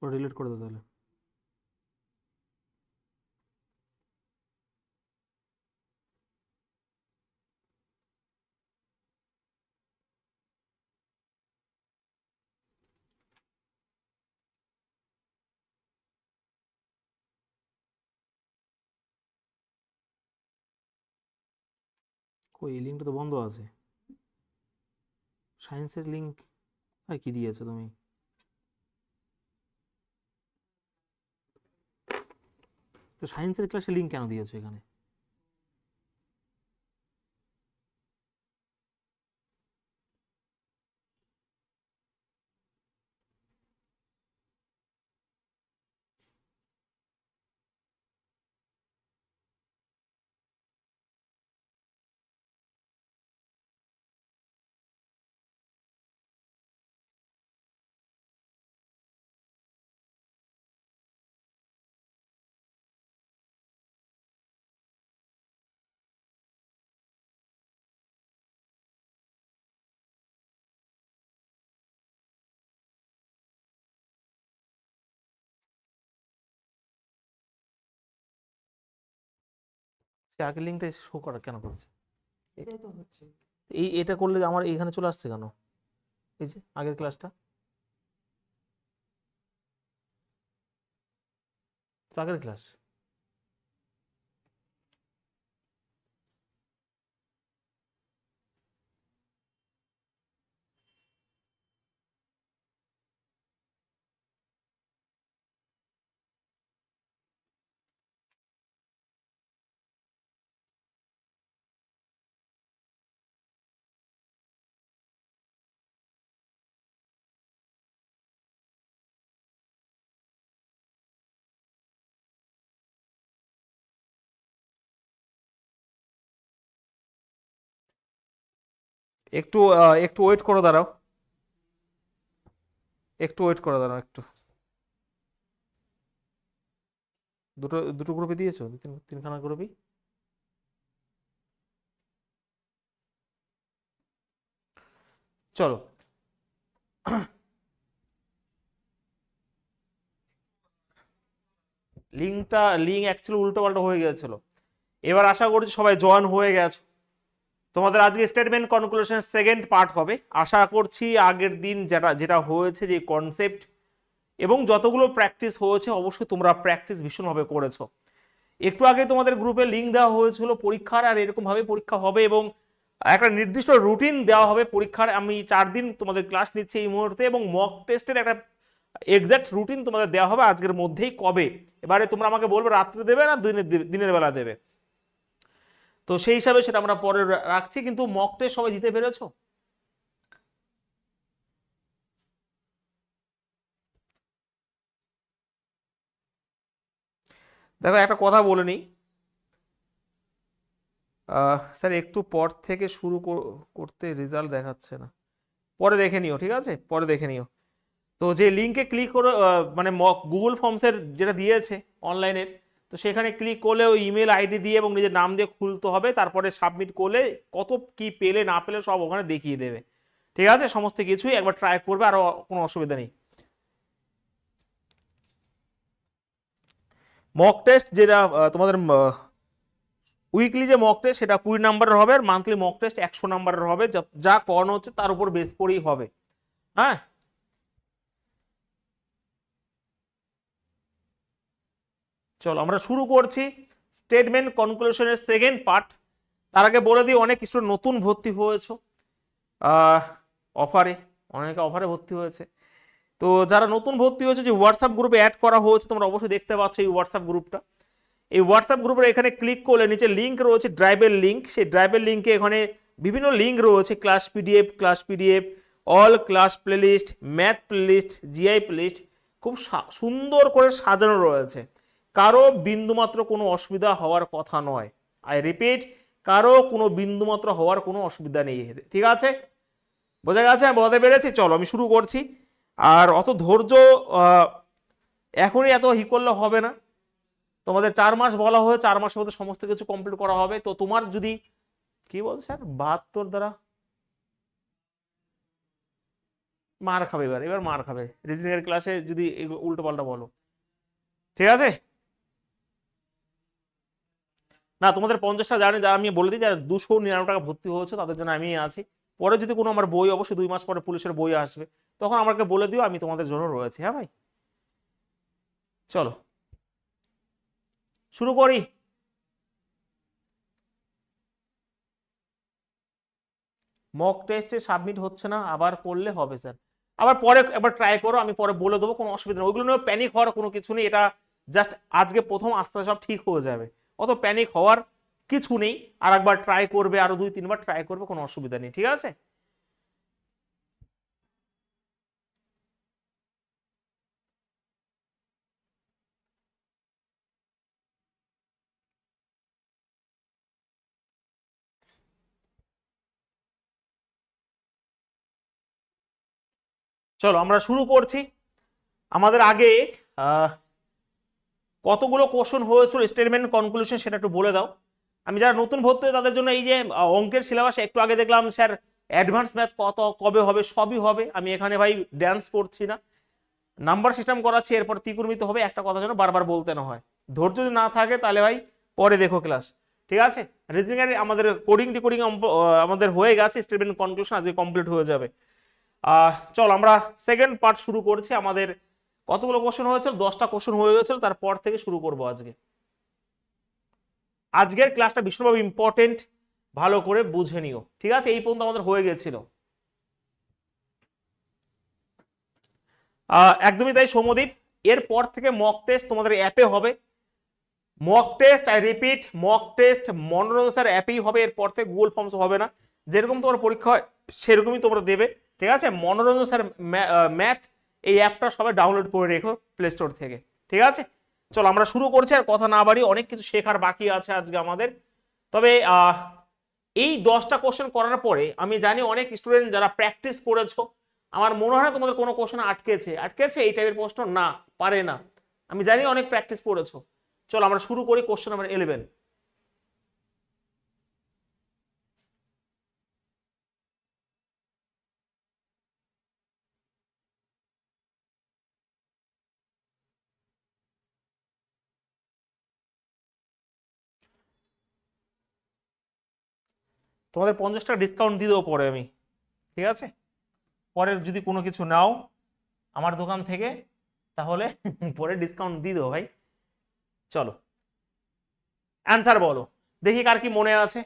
Delete করে দাও তাহলে। কই এই লিঙ্কটা তো বন্ধ আছে, সায়েন্সের লিঙ্ক কি দিয়েছো তুমি? তো সায়েন্সের ক্লাসে লিঙ্ক কেন দিয়েছো এখানে? সে আগের লিঙ্কটা শো করা কেন করছে? এটাই তো হচ্ছে। এটা করলে আমার এখানে চলে আসছে কেন? এই যে আগের ক্লাসটা, তো আগের ক্লাস। একটু একটু ওয়েট করে দাঁড়াও, একটু ওয়েট করে দাঁড়াও একটু। দুটো দুটো গ্রুপে দিয়েছো, তিনখানা গ্রুপই। চলো, লিঙ্ক অ্যাকচুয়ালি উল্টো পাল্টা হয়ে গিয়েছিল। এবার আশা করছি সবাই জয়েন হয়ে গেছো। তোমাদের আজকে স্টেটমেন্ট কনক্লুশন সেকেন্ড পার্ট হবে। আশা করছি আগের দিন যেটা যেটা হয়েছে, যে কনসেপ্ট এবং যতগুলো প্র্যাকটিস হয়েছে, অবশ্যই তোমরা প্র্যাকটিস ভীষণভাবে করেছো। একটু আগে তোমাদের গ্রুপে লিঙ্ক দেওয়া হয়েছিল পরীক্ষার, আর এরকম ভাবে পরীক্ষা হবে এবং একটা নির্দিষ্ট রুটিন দেওয়া হবে পরীক্ষার। আমি 4 দিন তোমাদের ক্লাস নিচ্ছি এই মুহূর্তে, এবং মক টেস্টের একটা এক্সাক্ট রুটিন তোমাদের দেওয়া হবে আজকের মধ্যেই। কবে এবারে তোমরা আমাকে বলবে, রাত্রে দেবে না দিনের বেলা দেবে, তো সেই হিসাবে সেটা আমরা পরে রাখছি। কিন্তু মক টেস্ট সবাই দিতে পেরেছো? দেখো একটা কথা বলে নিই, স্যার একটু পর থেকে শুরু করতে রেজাল্ট দেখাচ্ছে না, পরে দেখে নিও, ঠিক আছে, পরে দেখে নিও। তো যে লিঙ্কে ক্লিক করে মানে গুগল ফর্মসের যেটা দিয়েছে অনলাইনের, তো সেখানে ক্লিক করলে ওই ইমেল আইডি দিয়ে এবং নিজের নাম দিয়ে খুলতে হবে, তারপরে সাবমিট করলে কত কি পেলে না পেলে সব ওখানে দেখিয়ে দেবে। ঠিক আছে, সমস্ত কিছুই একবার ট্রাই করবে, আর কোনো অসুবিধা নেই। মক টেস্ট যেটা তোমাদের উইকলি যে মক টেস্ট সেটা 20 নাম্বারের হবে, আর মান্থলি মক টেস্ট 100 নাম্বারের হবে। যা করানো হচ্ছে তার উপর বেস করেই হবে। হ্যাঁ, চলো আমরা শুরু করছি স্টেটমেন্ট কনক্লুশনের সেকেন্ড পার্ট। তার আগে বলে দিই, অনেক স্টুডেন্ট নতুন ভর্তি হয়েছে অফারে, অনেকে অফারে ভর্তি হয়েছে। তো যারা নতুন ভর্তি হয়েছে, যে হোয়াটসঅ্যাপ গ্রুপে অ্যাড করা হয়েছে, তোমরা অবশ্যই দেখতে পাচ্ছ এই হোয়াটসঅ্যাপ গ্রুপটা। এই হোয়াটসঅ্যাপ গ্রুপের এখানে ক্লিক করলে নিচে লিঙ্ক রয়েছে, ড্রাইভের লিঙ্ক। সেই ড্রাইভের লিঙ্কে এখানে বিভিন্ন লিঙ্ক রয়েছে, class PDF, all class playlist, math playlist, GI playlist, খুব সুন্দর করে সাজানো রয়েছে। কারো বিন্দুমাত্র কোনো অসুবিধা হওয়ার কথা নয়। আই রিপিট, কারো কোনো বিন্দুমাত্র হওয়ার কোনো অসুবিধা নেই। ঠিক আছে, বোঝা গেছে? আমি বোঝাতে পেরেছি? চলো আমি শুরু করছি। আর অত ধৈর্য এখনই এত করলে হবে না। তোমাদের 4 মাস বলা হয়ে, 4 মাসের মধ্যে সমস্ত কিছু কমপ্লিট করা হবে। তো তোমার যদি, কি বলছে স্যার, 72 দ্বারা মার খাবে, এবার এবার মার খাবে রিজনিং এর ক্লাসে যদি উল্টো পাল্টা বলো। ঠিক আছে, না তোমাদের 50টা জানি, যা আমি বলে দিই, যারা 299 টাকা ভর্তি হয়েছে তাদের জন্য আমি আছি। পরে যদি কোনো আমার বই, অবশ্যই 2 মাস পরে পুলিশের বই আসবে, তখন আমাকে বলে দিও, আমি তোমাদের জন্য রয়েছি। হ্যাঁ ভাই, চলো শুরু করি। মক টেস্টে সাবমিট হচ্ছে না, আবার করলে হবে স্যার। আবার পরে একবার ট্রাই করো, আমি পরে বলে দেবো, কোনো অসুবিধা নেই। ওইগুলো নিয়ে প্যানিক হওয়ার কোনো কিছু নেই, এটা জাস্ট আজকে প্রথম, আস্তে আস্তে সব ঠিক হয়ে যাবে। অত প্যানিক হওয়ার কিছু নেই। আর একবার ট্রাই করবে, আরো 2-3 বার ট্রাই করবে, কোনো অসুবিধা নেই। ঠিক আছে, চলো আমরা শুরু করছি। আমাদের আগে কতগুলো কোশ্চেন হয়েছিল স্টেটমেন্ট কনক্লুশন সেটা একটু বলে দাও। আমি যারা নতুন ভর্তি হয় তাদের জন্য এই যে অঙ্কের সিলেবাস, একটু আগে দেখলাম স্যার অ্যাডভান্স ম্যাথ কত কবে হবে, সবই হবে। আমি এখানে ভাই ড্যান্স করছি না, নাম্বার সিস্টেম করাচ্ছি, এরপর ত্রিকোণমিতি হবে। একটা কথা যেন বারবার বলতে না হয়, ধৈর্য যদি না থাকে তাহলে ভাই পরে দেখো ক্লাস। ঠিক আছে, রিজনিং এর আমাদের কোডিং টিকোডিং আমাদের হয়ে গেছে, স্টেটমেন্ট কনক্লুশন আজকে কমপ্লিট হয়ে যাবে। চল আমরা সেকেন্ড পার্ট শুরু করছি। আমাদের কতগুলো কোশ্চেন হয়েছিল, 10টা কোশ্চেন হয়ে গেছিল, তারপর থেকে শুরু করব আজকে। আজকের ক্লাসটা ভীষণভাবে ইম্পর্টেন্ট, ভালো করে বুঝে নিও। ঠিক আছে, এই পর্যন্ত আমাদের হয়ে গেছিল। একদমই তাই সৌম্যদীপ, এরপর থেকে মক টেস্ট তোমাদের অ্যাপে হবে। Mock test, I repeat, mock test Manoranjan sir অ্যাপেই হবে। এরপর থেকে গুগল ফর্মস হবে না, যেরকম তোমার পরীক্ষা হয় সেরকমই তোমরা দেবে। ঠিক আছে, মনোরঞ্জন স্যার ম্যাথ এই অ্যাপটা সবাই ডাউনলোড করে রেখো প্লে স্টোর থেকে। ঠিক আছে, চলো আমরা শুরু করছি, আর কথা না বাড়ি, অনেক কিছু শেখার বাকি আছে আজকে আমাদের। তবে এই 10টা কোশ্চেন করার পরে আমি জানি অনেক স্টুডেন্ট যারা প্র্যাকটিস করেছো, আমার মনে হয় না তোমাদের কোনো কোশ্চেন আটকেছে আটকেছে এই টাইপের প্রশ্ন না, পারে না। আমি জানি অনেক প্র্যাকটিস করেছো। চলো আমরা শুরু করি কোশ্চেন নাম্বার 11। তোমাদের 50 টাকা ডিসকাউন্ট দিয়ে দেবো পরে আমি। ঠিক আছে, পরে যদি কোনো কিছু নাও আমার দোকান থেকে, তাহলে পরে ডিসকাউন্ট দিয়ে দেবো ভাই। চলো অ্যান্সার বলো, দেখি কার কি মনে আছে।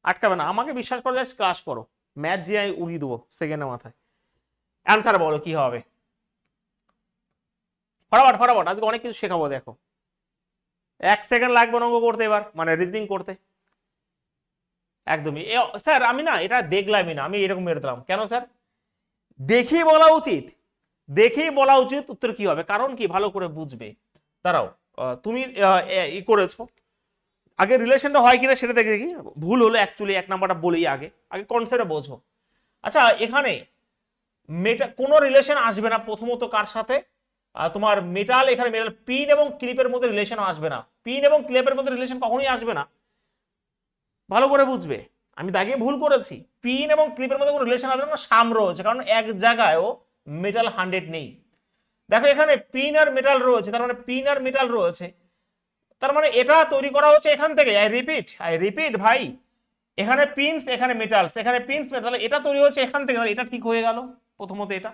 আটকাবে না, আমাকে বিশ্বাস করে জাস্ট ক্লাস করো, ম্যাথ যে আমি উড়িয়ে দেবো সেকেন্ডের মাথায়। অ্যান্সার বলো কি হবে, ফটাফট ফটাফট, আজকে অনেক কিছু শেখাবো। দেখো 1 সেকেন্ড লাগবে অঙ্ক করতে, এবার মানে রিজনিং করতে। একদমই স্যার, আমি না এটা দেখলামই না, আমি এরকম মেরে দিলাম কেন স্যার? দেখেই বলা উচিত, দেখেই বলা উচিত। উত্তর কি হবে, কারণ কি ভালো করে বুঝবে। দাঁড়াও, তুমি ই করেছো, আগে রিলেশনটা হয় কিনা সেটা দেখে দেখি। ভুল হলো অ্যাকচুয়ালি, 1 নাম্বারটা বলেই আগে আগে কনসেপ্টটা বোঝো। আচ্ছা, এখানে কোনো রিলেশন আসবে না প্রথমত কার সাথে, তোমার মেটাল, এখানে মেটাল পিন এবং ক্লিপের মধ্যে রিলেশন আসবে না। পিন এবং ক্লিপের মধ্যে রিলেশন কখনোই আসবে না, ভালো করে বুঝবে। আমি দাগিয়ে ভুল করেছি, পিন এবং ক্লিপের মধ্যে কোনো রিলেশন আসবে না, সাম রয়েছে, কারণ এক জায়গায়ও মেটাল 100 নেই। দেখো এখানে পিন আর মেটাল রয়েছে, তার মানে পিন আর মেটাল রয়েছে, তার মানে এটা তৈরি করা হচ্ছে এখান থেকে। আই রিপিট ভাই, এখানে পিনস, এখানে মেটালস, এখানে পিনস মেটাল, এটা তৈরি হচ্ছে এখান থেকে। এটা ঠিক হয়ে গেল প্রথমত এটা,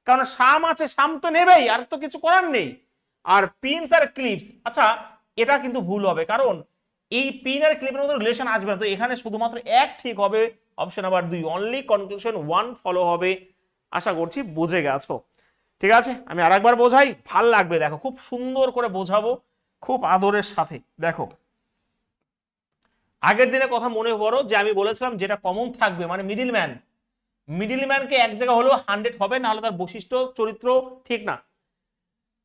কারণ সাম আছে, সাম তো নেবেই, আর তো কিছু করার নেই। আর পিনস আর ক্লিপস, আচ্ছা এটা কিন্তু ভুল হবে, কারণ এই পিন আর ক্লিপের মধ্যে রিলেশন আসবে না। তো এখানে শুধুমাত্র এক ঠিক হবে, option number 2, only conclusion 1 follow হবে। আশা করছি বুঝে গেছো। ঠিক আছে, আমি আরেকবার বোঝাই, ভাল লাগবে, দেখো খুব সুন্দর করে বোঝাবো, খুব আদরের সাথে। দেখো আগের দিনের কথা মনে করো যে আমি বলেছিলাম যেটা কমন থাকবে মানে মিডিলম্যান, মিডিলম্যানকে এক জায়গা হলেও 100 হবে, না হলে তার বৈশিষ্ট্য চরিত্র ঠিক না,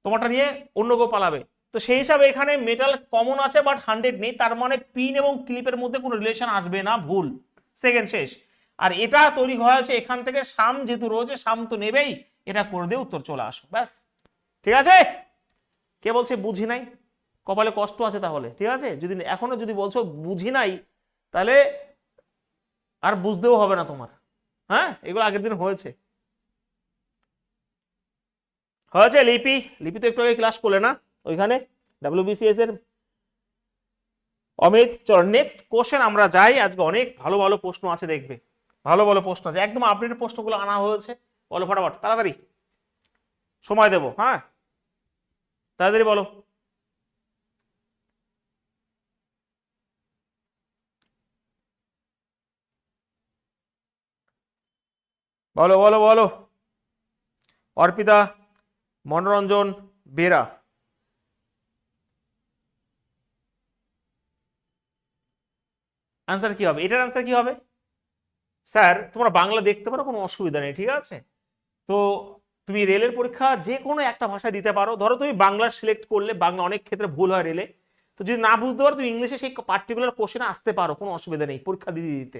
তোমারটা নিয়ে অন্য কেউ পালাবে। তো সেই হিসাবে এখানে মেটাল কমন আছে বাট 100 নেই, তার মানে পিন এবং ক্লিপের মধ্যে কোনো রিলেশন আসবে না, ভুল। সেকেন্ড শেষ। আর এটা তৈরি হয়েছে এখান থেকে, সাম যেহেতু রয়েছে, সাম তো নেবেই, এটা করে দিয়ে উত্তর চলে আসো, ব্যাস। ঠিক আছে, কে বলছে বুঝি নাই, কপালে কষ্ট আছে তাহলে। ঠিক আছে, যদি এখনো যদি বলছো বুঝি নাই, তাহলে আর বুঝতেও হবে না তোমার। হ্যাঁ, এগুলো আগের দিন হয়েছে। হয়েছে লিপি, লিপি তো একটু আগে ক্লাস করলে না ওইখানে WBCS এর। অমিত, চলো নেক্সট কোশ্চেন আমরা যাই। আজকে অনেক ভালো ভালো প্রশ্ন আছে, দেখবে ভালো ভালো প্রশ্ন আছে, একদম আপডেটেড প্রশ্নগুলো আনা হয়েছে। বলো ফটাফট, তাড়াতাড়ি, সময় দেবো, হ্যাঁ তাড়াতাড়ি বলো। বলো বলো বলো। অর্পিতা, মনোরঞ্জন, বেরা। আনসার কি হবে? এটার আনসার কি হবে? স্যার তোমরা বাংলা দেখতে পারো, কোনো অসুবিধা নেই, ঠিক আছে। তো তুমি রেলের পরীক্ষা যে কোনো একটা ভাষায় দিতে পারো। ধরো তুমি বাংলা সিলেক্ট করলে, বাংলা অনেক ক্ষেত্রে ভুল হয় রেলে, তো যদি না বুঝতে পারো তুমি ইংলিশে সেই পার্টিকুলার কোশ্চেনে আসতে পারো, কোনো অসুবিধা নেই পরীক্ষা দিতে দিতে।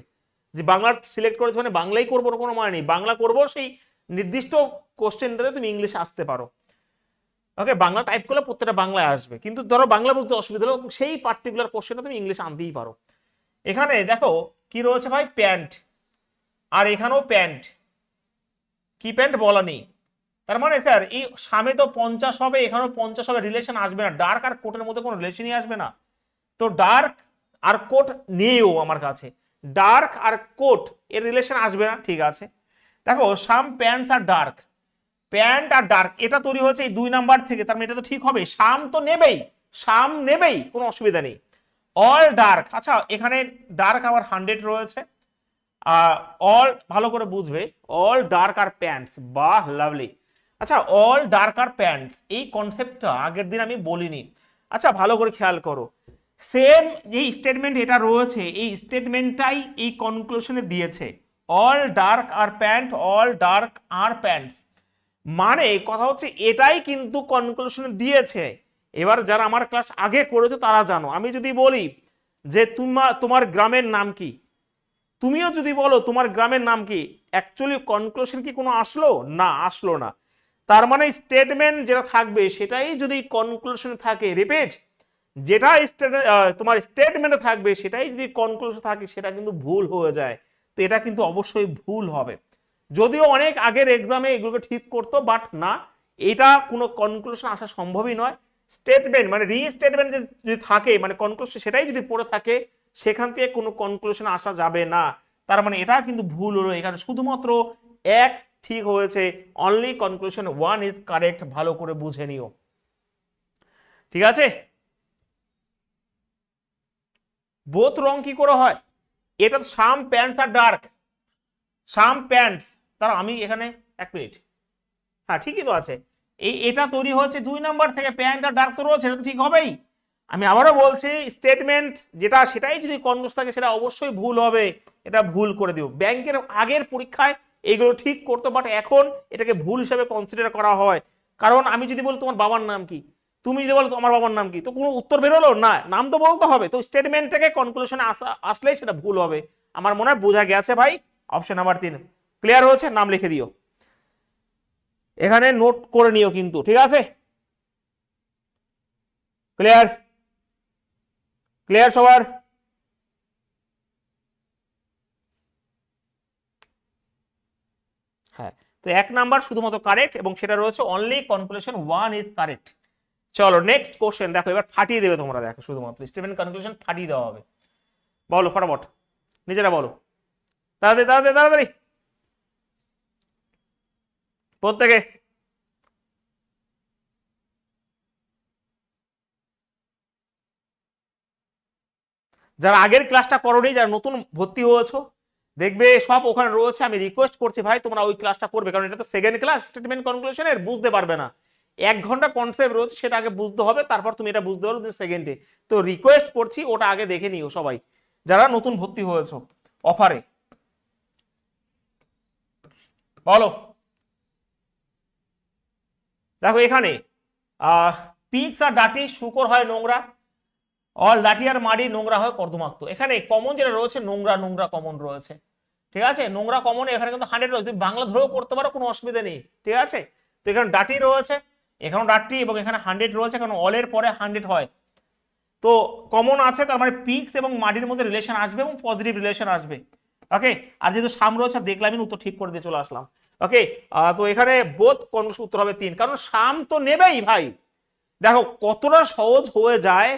যে বাংলা সিলেক্ট করেছো মানে বাংলাই করবো কোনো মানে নেই, বাংলা করবো সেই নির্দিষ্ট কোশ্চেনটাতে তুমি ইংলিশে আসতে পারো। ওকে, বাংলা টাইপ করলে প্রত্যেকটা বাংলায় আসবে, কিন্তু ধরো বাংলা বুঝতে অসুবিধা হলো, সেই পার্টিকুলার কোশ্চেনটা তুমি ইংলিশে আনতেই পারো। এখানে দেখো কি রয়েছে ভাই, প্যান্ট, আর এখানেও প্যান্ট, কি প্যান্ট বলা নেই। তার মানে স্যার এই সামনে তো 50 হবে, এখানেও 50 হবে, রিলেশন আসবে না, ডার্ক আর কোটের মধ্যে কোনো রিলেশনই আসবে না। তো ডার্ক আর কোট নেইও আমার কাছে, ডার্ক আর কোট এর রিলেশন আসবে না, ঠিক আছে। দেখো সাম প্যান্টস আর ডার্ক, প্যান্ট আর ডার্ক এটা তৈরি হয়েছে এই 2 নাম্বার থেকে, তার মানে এটা তো ঠিক হবে, সাম তো নেবেই, সাম নেবেই, কোনো অসুবিধা নেই। অল ডার্ক, আচ্ছা এখানে ডার্ক আবার 100 রয়েছে, অল ভালো করে বুঝবে, অল ডার্ক আর প্যান্টস, বাহ লাভলি। আচ্ছা অল ডার্ক আর প্যান্টস এই কনসেপ্টটা আগের দিন আমি বলিনি। আচ্ছা ভালো করে খেয়াল করো, সেম যে স্টেটমেন্ট এটা রয়েছে, এই স্টেটমেন্টটাই এই কনক্লুশনে দিয়েছে, অল ডার্ক আর প্যান্ট, অল ডার্ক আর প্যান্টস, মানে কথা হচ্ছে এটাই কিন্তু কনক্লুশনে দিয়েছে। এবার যারা আমার ক্লাস আগে করেছে তারা জানো, আমি যদি বলি যে তোমার গ্রামের নাম কি, তুমিও যদি বলো তোমার গ্রামের নাম কি, অ্যাকচুয়ালি কনক্লুশন কি কোনো আসলো? না, আসলো না। তার মানে স্টেটমেন্ট যেটা থাকবে সেটাই যদি কনক্লুশনে থাকে, রিপিট, যেটা তোমার স্টেটমেন্টে থাকবে সেটাই যদি কনক্লুশন থাকে সেটা কিন্তু ভুল হয়ে যায়। তো এটা কিন্তু অবশ্যই ভুল হবে। যদিও অনেক আগের এক্সামে এগুলোকে ঠিক করতো, বাট না, এটা কোনো কনক্লুশন আসা সম্ভবই নয়। স্টেটমেন্ট মানে রিস্টেটমেন্ট যদি থাকে, মানে কনক্লুশন সেটাই যদি পড়ে থাকে, সেখান থেকে কোনো কনক্লুশন আসা যাবে না। তার মানে এটা কিন্তু ভুল হলো, এখানে শুধুমাত্র এক ঠিক হয়েছে, অনলি কনক্লুশন 1 ইজ কারেক্ট, ভালো করে বুঝে নিও, ঠিক আছে। বোথ রং কি করে হয়? এটা তো সাম প্যান্টস আর ডার্ক, সাম প্যান্টস, তার আমি এখানে 1 মিনিট, হ্যাঁ ঠিকই তো আছে, এটা তৈরি হয়েছে 2 নাম্বার থেকে, প্যান্ট আর ডার্ক তো রয়েছে, এটা তো ঠিক হবেই। আমি আবারও বলছি স্টেটমেন্ট যেটা সেটাই যদি কনক্লুশন থাকে সেটা অবশ্যই ভুল হবে, এটা ভুল করে দিও। ব্যাংকের আগের পরীক্ষায় এগুলো ঠিক করতো, বাট এখন এটাকে ভুল হিসেবে কনসিডার করা হয়। কারণ আমি যদি বলি তোমার বাবার নাম কি, তুমি যদি বলো তোমার বাবার নাম কি, তো কোনো উত্তর বেরোলো না, নাম তো বলতে হবে। তো স্টেটমেন্ট থেকে কনক্লুশনে আসলেই সেটা ভুল হবে। আমার মনে হয় বোঝা গেছে ভাই। অপশন নাম্বার 3 ক্লিয়ার হয়েছে, নাম লিখে দিও, এখানে নোট করে নিও কিন্তু, ঠিক আছে। ক্লিয়ার? ক্লিয়ার সবার? হ্যাঁ, তো 1 নাম্বার শুধুমাত্র কারেক্ট, এবং সেটা রয়েছে অনলি কনক্লুশন 1 ইজ কারেক্ট। চলো নেক্সট কোশ্চেন দেখো, এবার ফাটিয়ে দেবে তোমরা, দেখো শুধুমাত্র স্টেটমেন্ট কনক্লুশন ফাটিয়ে দেওয়া হবে। বলো ফটাফট, নিজেরা বলো, তাড়াতাড়ি তাড়াতাড়ি তাড়াতাড়ি প্রত্যেকে। যারা আগের ক্লাসটা করোনি, যারা নতুন ভর্তি হয়েছো, দেখবে সব ওখানে রয়েছে। আমি রিকোয়েস্ট করছি ভাই তোমরা ওই ক্লাসটা করবে, কারণ এটা তো সেকেন্ড ক্লাস স্টেটমেন্ট কনক্লুশনের, বুঝতে পারবে না। 1 ঘন্টা কনসেপ্ট রয়েছে, সেটা আগে বুঝতে হবে, তারপর তুমি এটা বুঝতে পারো সেকেন্ডে। তো রিকোয়েস্ট করছি ওটা আগে দেখে নিও সবাই, যারা নতুন ভর্তি হয়েছো অফারে। বলো, দেখো এখানে পিক্স আর ডাটি শুকর হয় নোংরা, অল ডাটি আর মাড়ি নোংরা হয় কর্দমাক্ত। এখানে কমন যেটা রয়েছে নোংরা, নোংরা কমন রয়েছে, ঠিক আছে। নোংরা কমন এখানে কিন্তু 100 রয়েছে, তুমি বাংলা ধরেও করতে পারো, কোনো অসুবিধা নেই, ঠিক আছে। তো এখানে ডাটি রয়েছে, এখানেও ডাটি, এবং এখানে 100 রয়েছে, কারণ অলের পরে 100 হয়। তো কমন আছে, তার মানে পিক্স এবং মাটির মধ্যে রিলেশন আসবে এবং পজিটিভ রিলেশন আসবে। ওকে, আর যেহেতু সাম রয়েছে, দেখলাম উত্তর ঠিক করে দিয়ে চলে আসলাম। ওকে, তো এখানে বোথ কনক্লুশন উত্তর হবে 3, কারণ সাম তো নেবেই ভাই। দেখো কতটা সহজ হয়ে যায়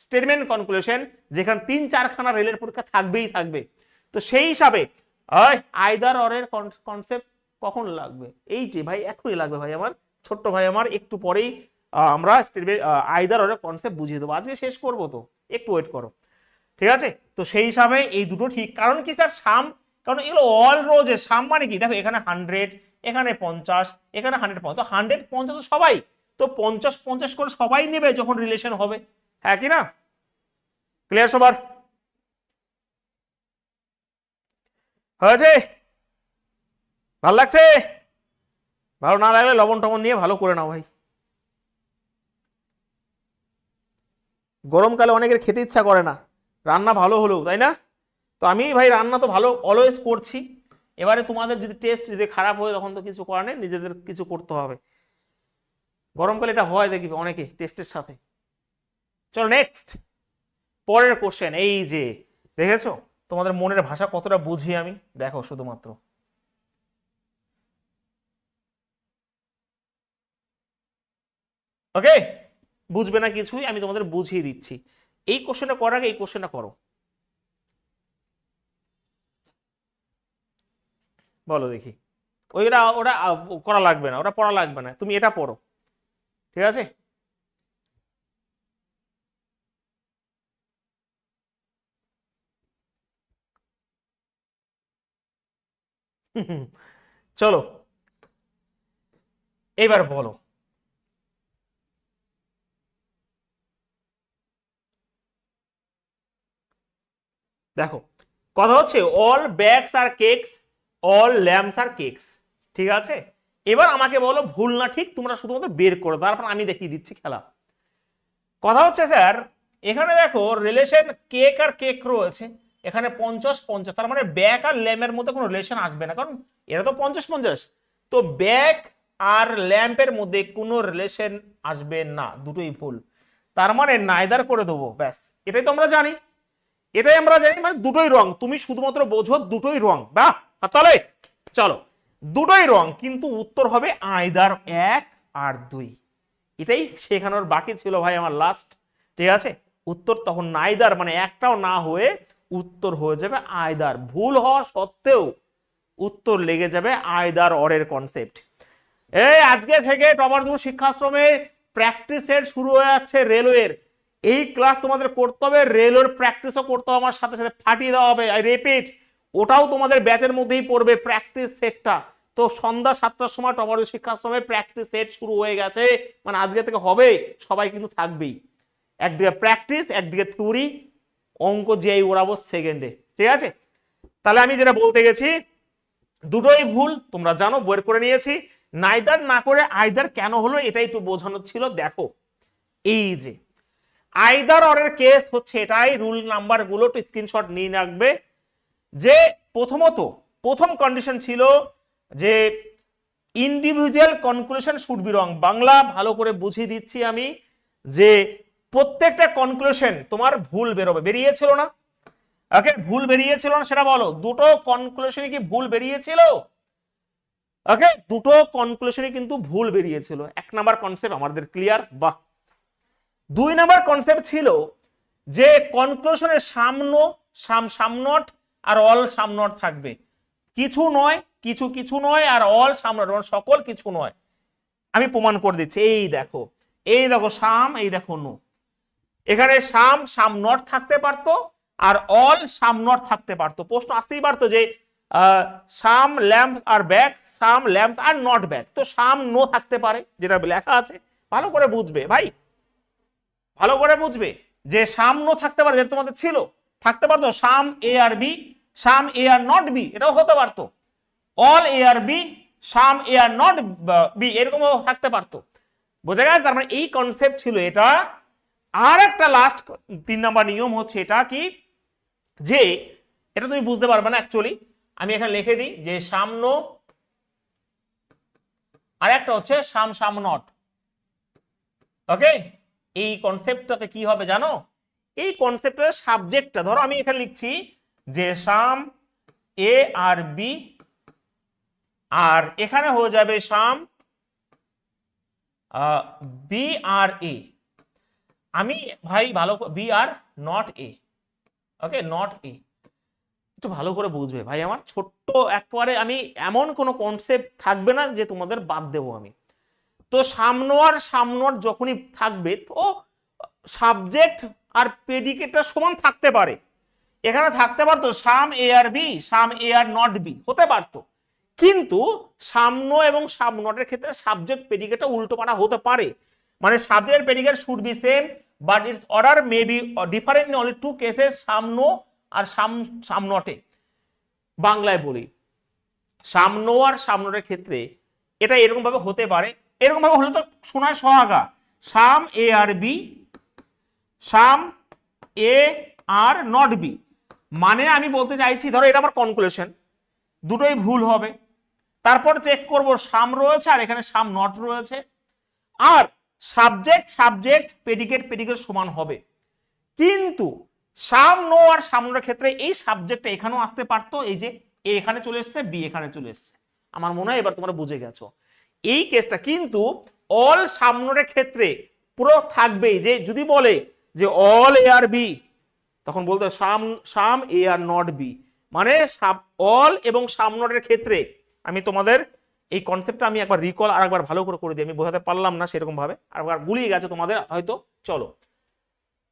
স্টেটমেন্ট কনক্লুশন, যেখানে 3-4খানা রেলের পরীক্ষা থাকবেই থাকবে। তো সেই হিসাবে আইদার অরের কনসেপ্ট কখন লাগবে? এই যে ভাই এখনই লাগবে ভাই আমার ছোট্ট ভাই আমার, একটু পরেই আমরা স্টেটমেন্ট আইদার অরের কনসেপ্ট বুঝিয়ে দেবো, আজকে শেষ করবো, তো একটু ওয়েট করো, ঠিক আছে? তো সেই হিসাবে এই দুটো ঠিক। কারণ কি স্যার সাম, কারণ এগুলো অল রোজে সাম মানে কি, দেখো এখানে 100, এখানে 50, এখানে 150, তো 150 সবাই, তো 50-50 করে সবাই নেবে যখন রিলেশন হবে, হ্যাঁ কি না? ক্লিয়ার সবার? হয়েছে? ভালো লাগছে? ভালো না লাগলে লবণ টবণ নিয়ে ভালো করে নাও ভাই। গরমকালে অনেকের খেতে ইচ্ছা করে না রান্না ভালো হলেও, তাই না? তো আমি ভাই রান্না তো ভালো অলওয়েজ করছি। এবারে তোমাদের যদি টেস্ট যদি খারাপ হয় তখন তো কিছু করার নেই, নিজেদের কিছু করতে হবে। গরমকালে এটা হয় দেখি অনেকে টেস্টের সাথে। চলো নেক্সট, পরের কোশ্চেন। এই যে দেখেছো তোমাদের মনের ভাষা কতটা বুঝি আমি, দেখো শুধুমাত্র। ওকে, বুঝবে না কিছুই, আমি তোমাদের বুঝিয়ে দিচ্ছি। এই কোশ্চেনটা করার আগে এই কোশ্চেনটা করো, বলো দেখি। ওরা ওরা করা লাগবে না, ওরা পড়া লাগবে না, তুমি এটা পড়ো, ঠিক আছে? চলো এবার বলো। দেখো কথা হচ্ছে অল ব্যাগস আর কেকস, অল ল্যাম্পস আর কেকস, ঠিক আছে? এবার আমাকে বলো ভুল না ঠিক, তোমরা শুধুমাত্র বের করো, তারপর আমি দেখিয়ে দিচ্ছি খেলা। কথা হচ্ছে স্যার এখানে দেখো রিলেশন কেক আর কেক রয়েছে, এখানে 50-50, তার মানে ব্যাগ আর ল্যাম্পের মধ্যে কোনো রিলেশন আসবে না, কারণ এরা তো 50-50। তো ব্যাগ আর ল্যাম্পের মধ্যে কোনো রিলেশন আসবে না, দুটোই ভুল। তার মানে নাইদার করে দেবো, ব্যাস। এটাই তো আমরা জানি, এটাই আমরা জানি, মানে দুটোই রং। তুমি শুধুমাত্র বোঝো দুটোই রং, বাহ। তাহলে চলো দুটোই রং, কিন্তু উত্তর হবে আইদার 1 আর 2। এটাই শেখানোর বাকি ছিল ভাই আমার লাস্ট, ঠিক আছে? উত্তর তখন নাইদার মানে একটাও না হয়ে উত্তর হয়ে যাবে আইদার। ভুল হওয়া সত্ত্বেও উত্তর লেগে যাবে আইদার অরের কনসেপ্ট। এই আজকে থেকে টপারদুপুর শিক্ষাশ্রমে প্র্যাকটিস সেট শুরু হয়ে যাচ্ছে রেলওয়ের। এই ক্লাস তোমাদের করতে হবে, রেলওয়ের প্র্যাকটিসও করতে হবে, আমার সাথে সাথে ফাটিয়ে দেওয়া হবে। আই রিপিট, ওটাও তোমাদের ব্যাচের মধ্যেই পড়বে প্র্যাকটিস সেটটা। তো সন্ধ্যা 7টার সময় টপারদুপুর শিক্ষাশ্রমে প্র্যাকটিস সেট শুরু হয়ে গেছে, মানে আজকে থেকে হবে, সবাই কিন্তু থাকবেই। একদিকে প্র্যাকটিস, একদিকে থিওরি, অঙ্ক যেই ওড়াবো সেকেন্ডে, ঠিক আছে? তাহলে আমি যেটা বলতে গেছি, দুটোই ভুল তোমরা জানো, বের করে নিয়েছি। নাইদার না করে আইদার কেন হলো এটাই একটু বোঝানোর ছিল। দেখো এই যে আইদার অরের কেস হচ্ছে এটাই, রুল নাম্বার গুলো একটু স্ক্রিনশট নিয়ে রাখবে। যে প্রথমত প্রথম কন্ডিশন ছিল যে individual conclusion should be wrong. Bangla ভালো করে বুঝিয়ে দিচ্ছি আমি, যে প্রত্যেকটা কনক্লুশন তোমার ভুল বেরোবে। বেরিয়েছিল না? ওকে, ভুল বেরিয়েছিল না সেটা বলো। দুটো কনক্লুশনে কি ভুল বেরিয়েছিল? ওকে, দুটো কনক্লুশনে কিন্তু ভুল বেরিয়েছিল। 1 নাম্বার কনসেপ্ট আমাদের ক্লিয়ার, বাহ। 2 নাম্বার কনসেপ্ট ছিল যে কনক্লুশনের সামনট আর অল সামনট থাকবে। কিছু নয়, কিছু কিছু নয়, আর অল সামনট সকল কিছু নয়। আমি প্রমাণ করে দিচ্ছি, এই দেখো, এই দেখো সাম, এই দেখো নো। এখানে সাম নট থাকতে পারতো, আর অল সাম নট থাকতে পারতো। প্রশ্ন আসতেই পারতো যে some lamps are back, some lamps are not back. তো সাম নো থাকতে পারে, যেটা লেখা আছে। ভালো করে বুঝবে ভাই, ভালো করে বুঝবে যে সাম নো থাকতে পারে, যেটা তোমাদের ছিল। থাকতে পারতো some A are B, some A are not B, এটাও হতে পারতো। All A are B, some A are not B, এরকম থাকতে পারতো। বোঝা গেছে? তার মানে এই কনসেপ্ট ছিল এটা। আর একটা লাস্ট 3 নাম্বার নিয়ম হচ্ছে এটা কি, যে এটা তুমি বুঝতে পারবে না অ্যাকচুয়ালি, আমি এখানে লিখে দিই যে সামন, আর একটা হচ্ছে সাম নট। ওকে, এই কনসেপ্টটাতে কি হবে জানো? এই কনসেপ্টের সাবজেক্টটা ধরো আমি এখানে লিখছি যে সাম এ আর বি আর এখানে হয়ে যাবে সাম বি আর এ। আমি ভাই ভালো B are not A, okay not A, একটু ভালো করে বুঝবে ভাই আমার ছোট্ট একবারে, আমি এমন কোনো কনসেপ্ট থাকবে না যে তোমাদের বাদ দেবো আমি। তো সামনোয়ার সামনোয়ার যখনই থাকবে তো সাবজেক্ট আর প্রেডিকেটটা সমান থাকতে পারে। এখানে থাকতে পারতো some A are B, some A are not B হতে পারতো, কিন্তু সামন এবং সামনটের ক্ষেত্রে সাবজেক্ট প্রেডিকেটটা উল্টো পাল্টা হতে পারে। মানে subject predicate should be same but its order may be different in only two cases, some no আর সামনটে। বাংলায় বলি সামনো আর সামনটের ক্ষেত্রে এটা এরকম ভাবে হতে পারে, এরকম ভাবে হলে তো শোনায় সোহাগা, some A are B, some A are not B. মানে আমি বলতে চাইছি ধরো এটা আমার কনক্লুশন, দুটোই ভুল হবে। তারপর চেক করব সাম রয়েছে আর এখানে সাম নট রয়েছে, আর সাবজেক্ট সাবজেক্ট প্রেডিকেট প্রেডিকেট সমান হবে। কিন্তু সাম নো আর সামনের ক্ষেত্রে এই সাবজেক্টটা এখানেও আসতে পারতো, এই যে এ এখানে চলে এসছে, বি এখানে চলে এসছে। আমার মনে হয় এবার তোমরা বুঝে গেছো এই কেসটা। কিন্তু অল সামনের ক্ষেত্রে পুরো থাকবেই, যে যদি বলে যে অল এ আর বি, তখন বলতে সাম সাম এ আর নট বি, মানে অল এবং সামনের ক্ষেত্রে। আমি তোমাদের এই কনসেপ্টটা আমি একবার রিকল আর একবার ভালো করে দিই, আমি বোঝাতে পারলাম না সেরকম ভাবে, আর একবার গুলিয়ে গেছে তোমাদের হয়তো। চলো,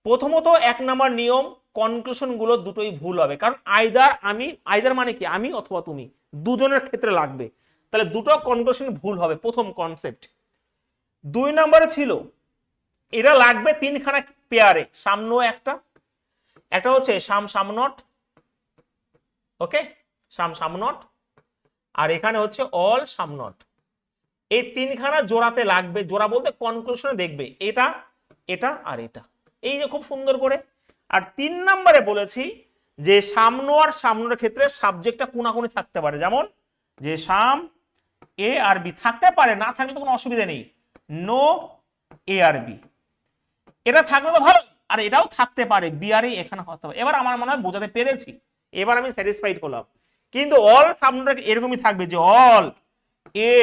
প্রথমত 1 নম্বর নিয়ম, কনক্লুশন গুলো দুটোই ভুল হবে, কারণ আইদার আমি, আইদার মানে কি আমি অথবা তুমি, দুজনের ক্ষেত্রে লাগবে, তাহলে দুটো কনক্লুশন ভুল হবে, প্রথম কনসেপ্ট। 2 নম্বরে ছিল এটা লাগবে 3খানা পেয়ারে, সামনো একটা, একটা হচ্ছে সাম সামনট, ওকে সাম সামনট, আর এখানে হচ্ছে অল সামনট। এই 3খানা জোড়াতে লাগবে, জোড়া বলতে কনক্লুশনে দেখবে এটা এটা আর এটা, এই যে খুব সুন্দর করে। আর 3 নম্বরে বলেছি যে সামনো আর সামনের ক্ষেত্রে সাবজেক্টটা কোনাকুনি থাকতে পারে, যেমন যে সাম এ আর বি থাকতে পারে, না থাকলে তো কোনো অসুবিধা নেই, নো এ আর বি, এটা থাকলে তো ভালো, আর এটাও থাকতে পারে বি আর এখানে হতে পারে। এবার আমার মনে হয় বোঝাতে পেরেছি, এবার আমি স্যাটিসফাইড হলাম। কিন্তু অল সামনে এরকমই থাকবে যে অল এ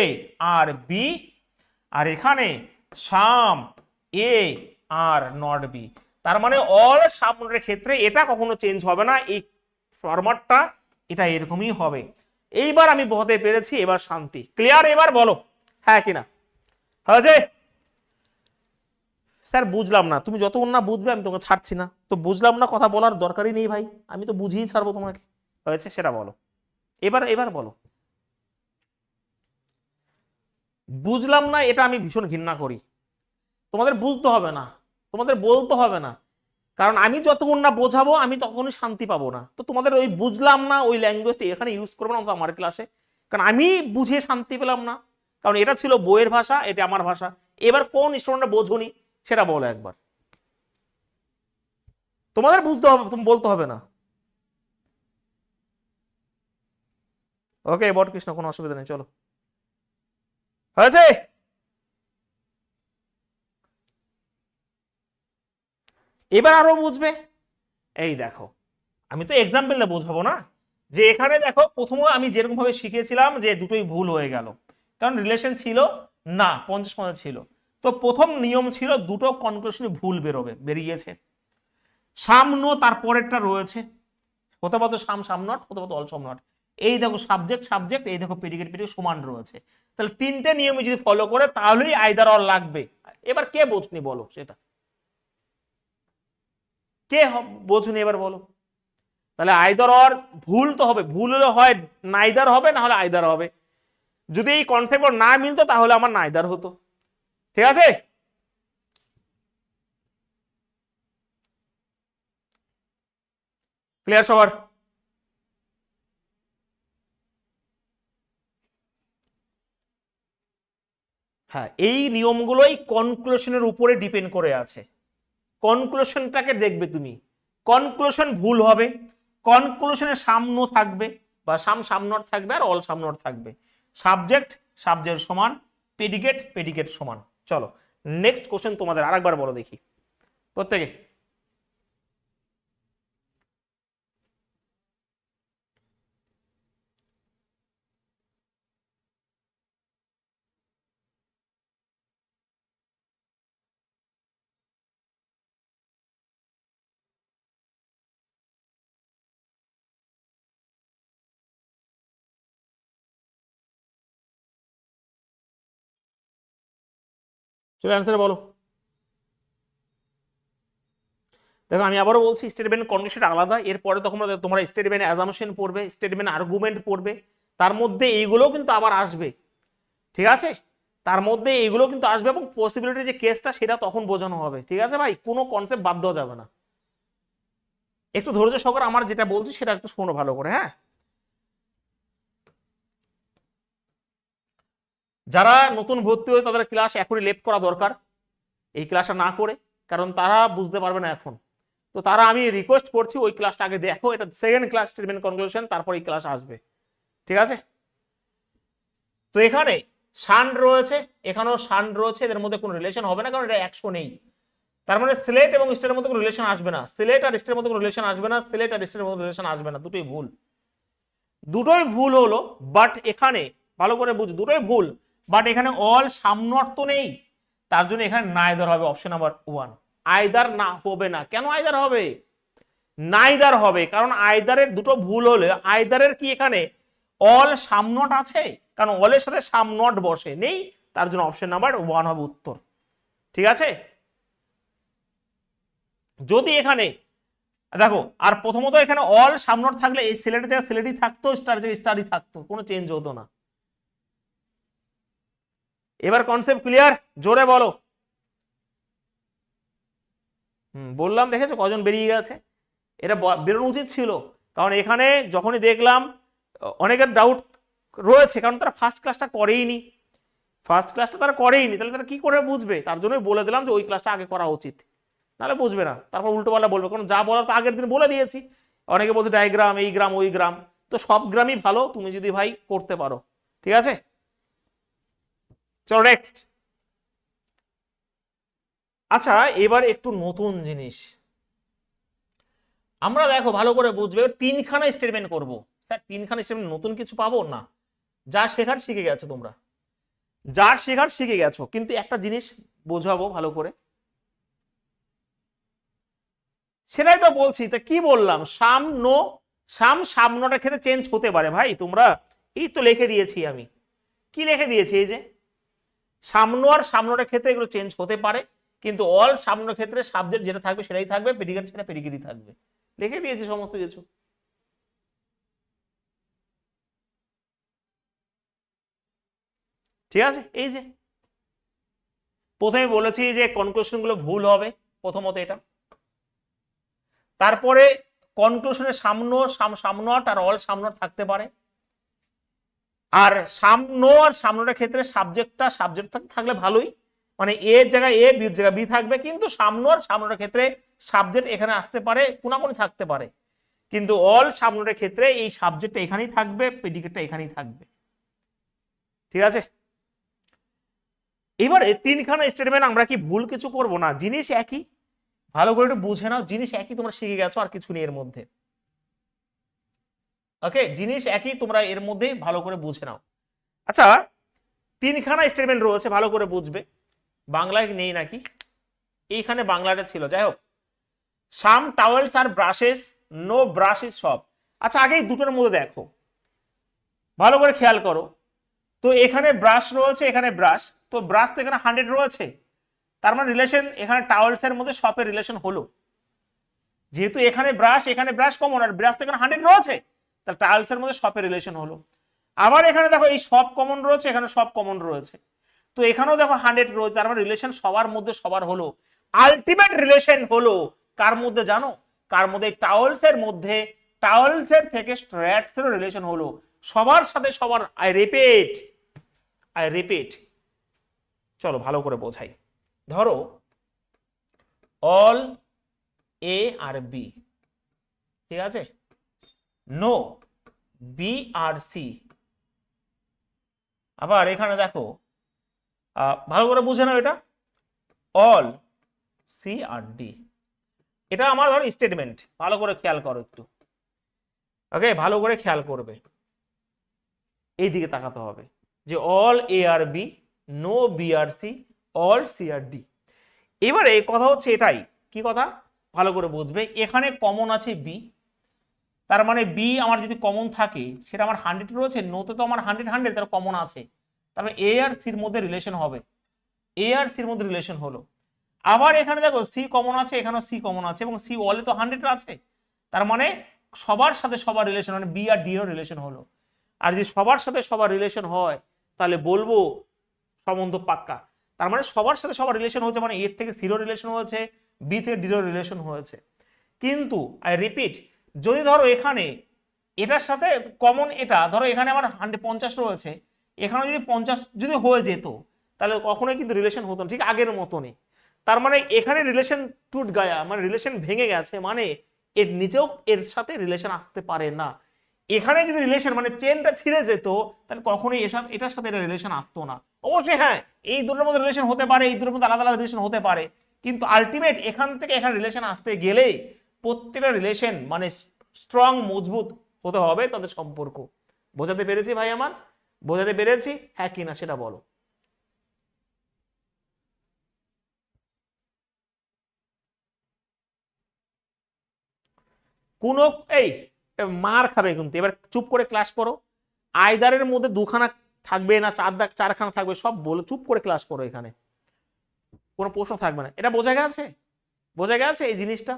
আর বি, আর এখানে সাম এ আর নট বি, তার মানে অল সামনের ক্ষেত্রে এটা কখনো চেঞ্জ হবে না, এই ফরম্যাটটা এটা এরকমই হবে। এইবার আমি বোঝাতে পেরেছি, এবার শান্তি, ক্লিয়ার? এবার বলো হ্যাঁ কিনা হয়েছে? স্যার বুঝলাম না, তুমি যতক্ষণ না বুঝবে আমি তোমাকে ছাড়ছি না, তো বুঝলাম না কথা বলার দরকারই নেই ভাই, আমি তো বুঝিয়ে ছাড়বো তোমাকে। হয়েছে সেটা বলো, এবার এবার বলো। বুঝলাম না এটা আমি ভীষণ ঘৃণা করি, তোমাদের বুঝতে হবে না, তোমাদের বলতে হবে না, কারণ আমি যতক্ষণ না বোঝাবো আমি তখনই শান্তি পাবো না। তো তোমাদের ওই বুঝলাম না ওই ল্যাঙ্গুয়েজটা এখানে ইউজ করবে না আমার ক্লাসে, কারণ আমি বুঝিয়ে শান্তি পেলাম না, কারণ এটা ছিল বইয়ের ভাষা, এটা আমার ভাষা। এবার কোন স্টুডেন্টরা বোঝোনি সেটা বলো একবার, তোমাদের বুঝতে হবে, তুমি বলতে হবে না। ওকে বটকৃষ্ণ, কোনো অসুবিধা নেই, চলো হয়েছে। এবার আরো বুঝবে, এই দেখো আমি তো এক্সাম্পল দিয়ে বোঝাবো না, যে এখানে দেখো প্রথমে আমি যেরকম ভাবে শিখেছিলাম যে দুটোই ভুল হয়ে গেল, কারণ রিলেশন ছিল না 50-50 ছিল। তো প্রথম নিয়ম ছিল দুটো কনক্লুশনে ভুল বেরোবে, বেরিয়েছে। সামনো তার পরেরটা রয়েছে, হতে পারতো সাম সামনট, হতে পারতো অল সামনট। এই দেখো সাবজেক্ট সাবজেক্ট, এই দেখো প্রেডিকেট প্রেডিকেট সমান রয়েছে, তাহলে 3টে নিয়মে যদি ফলো করে তাহলেই আইদার অর লাগবে। এবার কে বোঝনি বলো সেটা, কে বোঝনি এবার বলো। তাহলে আইদার অর ভুল তো হবে, ভুল হলে হয় নাইদার হবে, না হলে আইদার হবে। যদি এই কনসেপ্ট না মিলতো তাহলে আমার নাইদার হতো, ঠিক আছে? ক্লিয়ার সবার? হ্যাঁ, এই নিয়মগুলোই কনক্লুশনের উপরে ডিপেন্ড করে আছে। কনক্লুশনটাকে দেখবে তুমি, কনক্লুশন ভুল হবে, কনক্লুশনের সামনো থাকবে বা সামনর থাকবে আর অল সামনর থাকবে, সাবজেক্ট সাবজেক্ট সমান, প্রেডিকেট প্রেডিকেট সমান। চলো নেক্সট কোশ্চেন তোমাদের আরেকবার বলো দেখি প্রত্যেকে। চলো অ্যান্সার বলো। দেখো আমি আবারও বলছি, স্টেটমেন্ট কন্ডিশন আলাদা, এরপরে তখন তোমরা স্টেটমেন্ট অ্যাজাম্পশন পড়বে, স্টেটমেন্ট আর্গুমেন্ট পড়বে, তার মধ্যে এইগুলোও কিন্তু আবার আসবে, ঠিক আছে, তার মধ্যে এইগুলো কিন্তু আসবে, এবং পসিবিলিটি যে কেসটা সেটা তখন বোঝানো হবে, ঠিক আছে ভাই, কোনো কনসেপ্ট বাদ দেওয়া যাবে না। একটু ধৈর্য সহকারে আমার যেটা বলছি সেটা একটু শোনো ভালো করে, হ্যাঁ। যারা নতুন ভর্তি হয় তাদের ক্লাস এখনই লেফট করা দরকার, এই ক্লাসটা না করে, কারণ তারা বুঝতে পারবে না এখন। তো তারা, আমি রিকোয়েস্ট করছি ওই ক্লাসটা আগে দেখো, এটা সেকেন্ড ক্লাস স্টেটমেন্ট কনক্লুশন, তারপর এই ক্লাস আসবে, ঠিক আছে। তো এখানে শান রয়েছে, এখানেও শান রয়েছে, এদের মধ্যে কোনো রিলেশন হবে না, কারণ এটা 100 নেই। তার মানে সিলেট এবং স্টেটের মধ্যে কোনো রিলেশন আসবে না, সিলেট আর স্টেটের মধ্যে কোনো রিলেশন আসবে না, সিলেট আর স্টেটের মধ্যে রিলেশন আসবে না, দুটোই ভুল, দুটোই ভুল হলো। বাট এখানে ভালো করে বুঝ, দুটোই ভুল, বাট এখানে অল সামনে অর্থ নেই, তার জন্য এখানে নাইদার হবে, অপশন নাম্বার 1। আইদার না হবে না, কেন আইদার হবে? নাইদার হবে, কারণ আইদারের দুটো ভুল হলে আইদারের কি এখানে অল সামনট আছে, কারণ অলের সাথে সামনট বসে নেই, তার জন্য অপশন নাম্বার 1 হবে উত্তর, ঠিক আছে। যদি এখানে দেখো, আর প্রথমত এখানে অল সামনট থাকলে এই সিলেটের জায়গায় সিলেটই থাকতো, স্টার জায়গায় স্টারই থাকতো, কোনো চেঞ্জ হতো না। এবার কনসেপ্ট ক্লিয়ার? জোরে বলো। বললাম, দেখেছো কজন বেরিয়ে গেছে, এটা বেরোনো উচিত ছিল, কারণ এখানে যখনই দেখলাম অনেকের ডাউট রয়েছে, কারণ তারা ফার্স্ট ক্লাসটা করেইনি, ফার্স্ট ক্লাসটা তারা করেইনি, তাহলে তারা কি করে বুঝবে? তার জন্যই বলে দিলাম যে ওই ক্লাসটা আগে করা উচিত, নাহলে বুঝবে না, তারপর উল্টো পাল্টা বলবে, কারণ যা বলার তো আগের দিন বলে দিয়েছি। অনেকে বলছে ডায়াগ্রাম, এই গ্রাম ওই গ্রাম, তো সব গ্রামই ভালো তুমি যদি ভাই করতে পারো, ঠিক আছে। চলো নেক্সট। আচ্ছা এবার একটু নতুন জিনিস আমরা, দেখো ভালো করে বুঝবে, 3খানা স্টেটমেন্ট করব। স্যার 3খানা স্টেটমেন্ট, নতুন কিছু পাবো না, যা শেখার শিখে গেছো তোমরা, যা শেখার শিখে গেছো, কিন্তু একটা জিনিস বোঝাবো ভালো করে, সেটাই তো বলছি। তা কি বললাম, সাম নো, সামনোটার ক্ষেত্রে চেঞ্জ হতে পারে ভাই, তোমরা এই তো লিখে দিয়েছি আমি, কি লিখে দিয়েছি, এই যে সামনো আর সামনোটার ক্ষেত্রে এগুলো চেঞ্জ হতে পারে, কিন্তু অল সামনোর ক্ষেত্রে সাবজেক্ট যেটা থাকবে সেটাই থাকবে, প্রেডিকেট সেটা প্রেডিকেটই থাকবে, লিখে দিয়েছি সমস্ত কিছু, ঠিক আছে। এই যে প্রথমে বলেছি যে কনক্লুশন গুলো ভুল হবে, প্রথমত এটা, তারপরে কনক্লুশনের সামনোট আর অল সামনোট থাকতে পারে, আর সামনো আর সামনোটার ক্ষেত্রে সাবজেক্ট থাকলে ভালোই, মানে এ এর জায়গায় এ, বির জায়গায় বি থাকবে, কিন্তু সামনো আর সামনোটার ক্ষেত্রে সাবজেক্ট এখানে আসতে পারে, কোনাকুনি থাকতে পারে, কিন্তু অল সামনোটার ক্ষেত্রে এই সাবজেক্টটা এখানেই থাকবে, প্রেডিকেটটা এখানেই থাকবে, ঠিক আছে। এবারে 3খানা স্টেটমেন্ট আমরা কি ভুল কিছু করব না, জিনিস একই, ভালো করে একটু বুঝে নাও, জিনিস একই, তোমরা শিখে গেছো, আর কিছু নেই এর মধ্যে, ওকে, জিনিস একই, তোমরা এর মধ্যে ভালো করে বুঝে নাও। আচ্ছা 3খানা স্টেটমেন্ট রয়েছে, ভালো করে বুঝবে, বাংলায় নেই নাকি, এইখানে বাংলাটা ছিল, যাই হোক, some towels are brushes, no brush is সব। আচ্ছা আগে দুটোর মধ্যে দেখো, ভালো করে খেয়াল করো, তো এখানে ব্রাশ রয়েছে, এখানে ব্রাশ, তো ব্রাশ তো এখানে 100 রয়েছে, তার মানে রিলেশন এখানে টাওয়েলস এর মধ্যে শপের রিলেশন হলো, যেহেতু এখানে ব্রাশ কমন, আর ব্রাশ তো এখানে 100 রয়েছে, তাহলে টাওয়েলস এর মধ্যে শপের রিলেশন হলো। আবার এখানে দেখো এই সব কমন রয়েছে, এখানে সব কমন রয়েছে, তো এখানেও দেখো 100 রয়েছে, তার মানে রিলেশন সবার মধ্যে সবার হলো। আলটিমেট রিলেশন হলো কার মধ্যে জানো, কার মধ্যে, টাওয়েলস এর মধ্যে, টাওয়েলস এর থেকে স্ট্র্যাটস এর রিলেশন হলো, সবার সাথে সবার। আই রিপিট, চলো ভালো করে বোঝাই, ধরো অল এ আর বি, ঠিক আছে, নো বি আর সি। আবার এখানে দেখো ভালো করে বুঝে নাও, এটা অল সি আর ডি, এটা আমার ধরো স্টেটমেন্ট, ভালো করে খেয়াল করো একটু, ওকে, ভালো করে খেয়াল করবে, এই দিকে তাকাতে হবে, যে all A are B, no B are C, all C are D. এবারে কথা হচ্ছে এটাই, কি কথা, ভালো করে বুঝবে, এখানে কমন আছে বি, তার মানে বি আমার যদি কমন থাকে, সেটা আমার 100 রয়েছে, নোতে তো আমার 100 তার কমন আছে, তার মানে এ আর সির মধ্যে রিলেশন হবে, এ আর সির মধ্যে রিলেশন হলো। আবার এখানে দেখো সি কমন আছে, এখানেও সি কমন আছে এবং সি ওয়ালে তো 100 আছে, তার মানে সবার সাথে সবার রিলেশন, মানে বি আর ডি এর রিলেশন হলো। আর যদি সবার সাথে সবার রিলেশন হয় তাহলে বলবো সম্বন্ধ পাক্কা। তার মানে সবার সাথে সবার রিলেশন হচ্ছে, মানে এর থেকে সিরো রিলেশন হয়েছে, বি থেকে ডিরো রিলেশন হয়েছে। কিন্তু আই রিপিট, যদি ধরো এখানে এটার সাথে কমন এটা, ধরো এখানে আমার 50 রয়েছে, এখানে যদি 50 যদি হয়ে যেত তাহলে কখনোই কিন্তু রিলেশন হতো না, ঠিক আগের মতনই। তার মানে এখানে রিলেশন টুট গায়া, মানে রিলেশন ভেঙে গেছে, মানে এর নিচেও এর সাথে রিলেশন আসতে পারে না। এখানে যদি রিলেশন মানে চেনটা ছিঁড়ে যেত তাহলে কখনোই এটার সাথে এটা রিলেশন আসতো না। অবশ্যই হ্যাঁ, এই দুটোর মধ্যে রিলেশন হতে পারে, এই দুটোর মধ্যে আলাদা আলাদা রিলেশন হতে পারে, কিন্তু আলটিমেট এখান থেকে এখানে রিলেশন আসতে গেলে প্রত্যেকটা রিলেশন মানে স্ট্রং, মজবুত হতে হবে তাদের সম্পর্ক। বোঝাতে পেরেছি ভাই আমার? বোঝাতে পেরেছি হ্যাঁ কিনা সেটা বলো। কোন এই মার খাবে কিন্তু, এবার চুপ করে ক্লাস করো। আইদারের মধ্যে দুখানা থাকবে না চারখানা থাকবে, সব বলে চুপ করে ক্লাস করো, এখানে কোনো প্রশ্ন থাকবে না। এটা বোঝা গেছে? বোঝা গেছে এই জিনিসটা?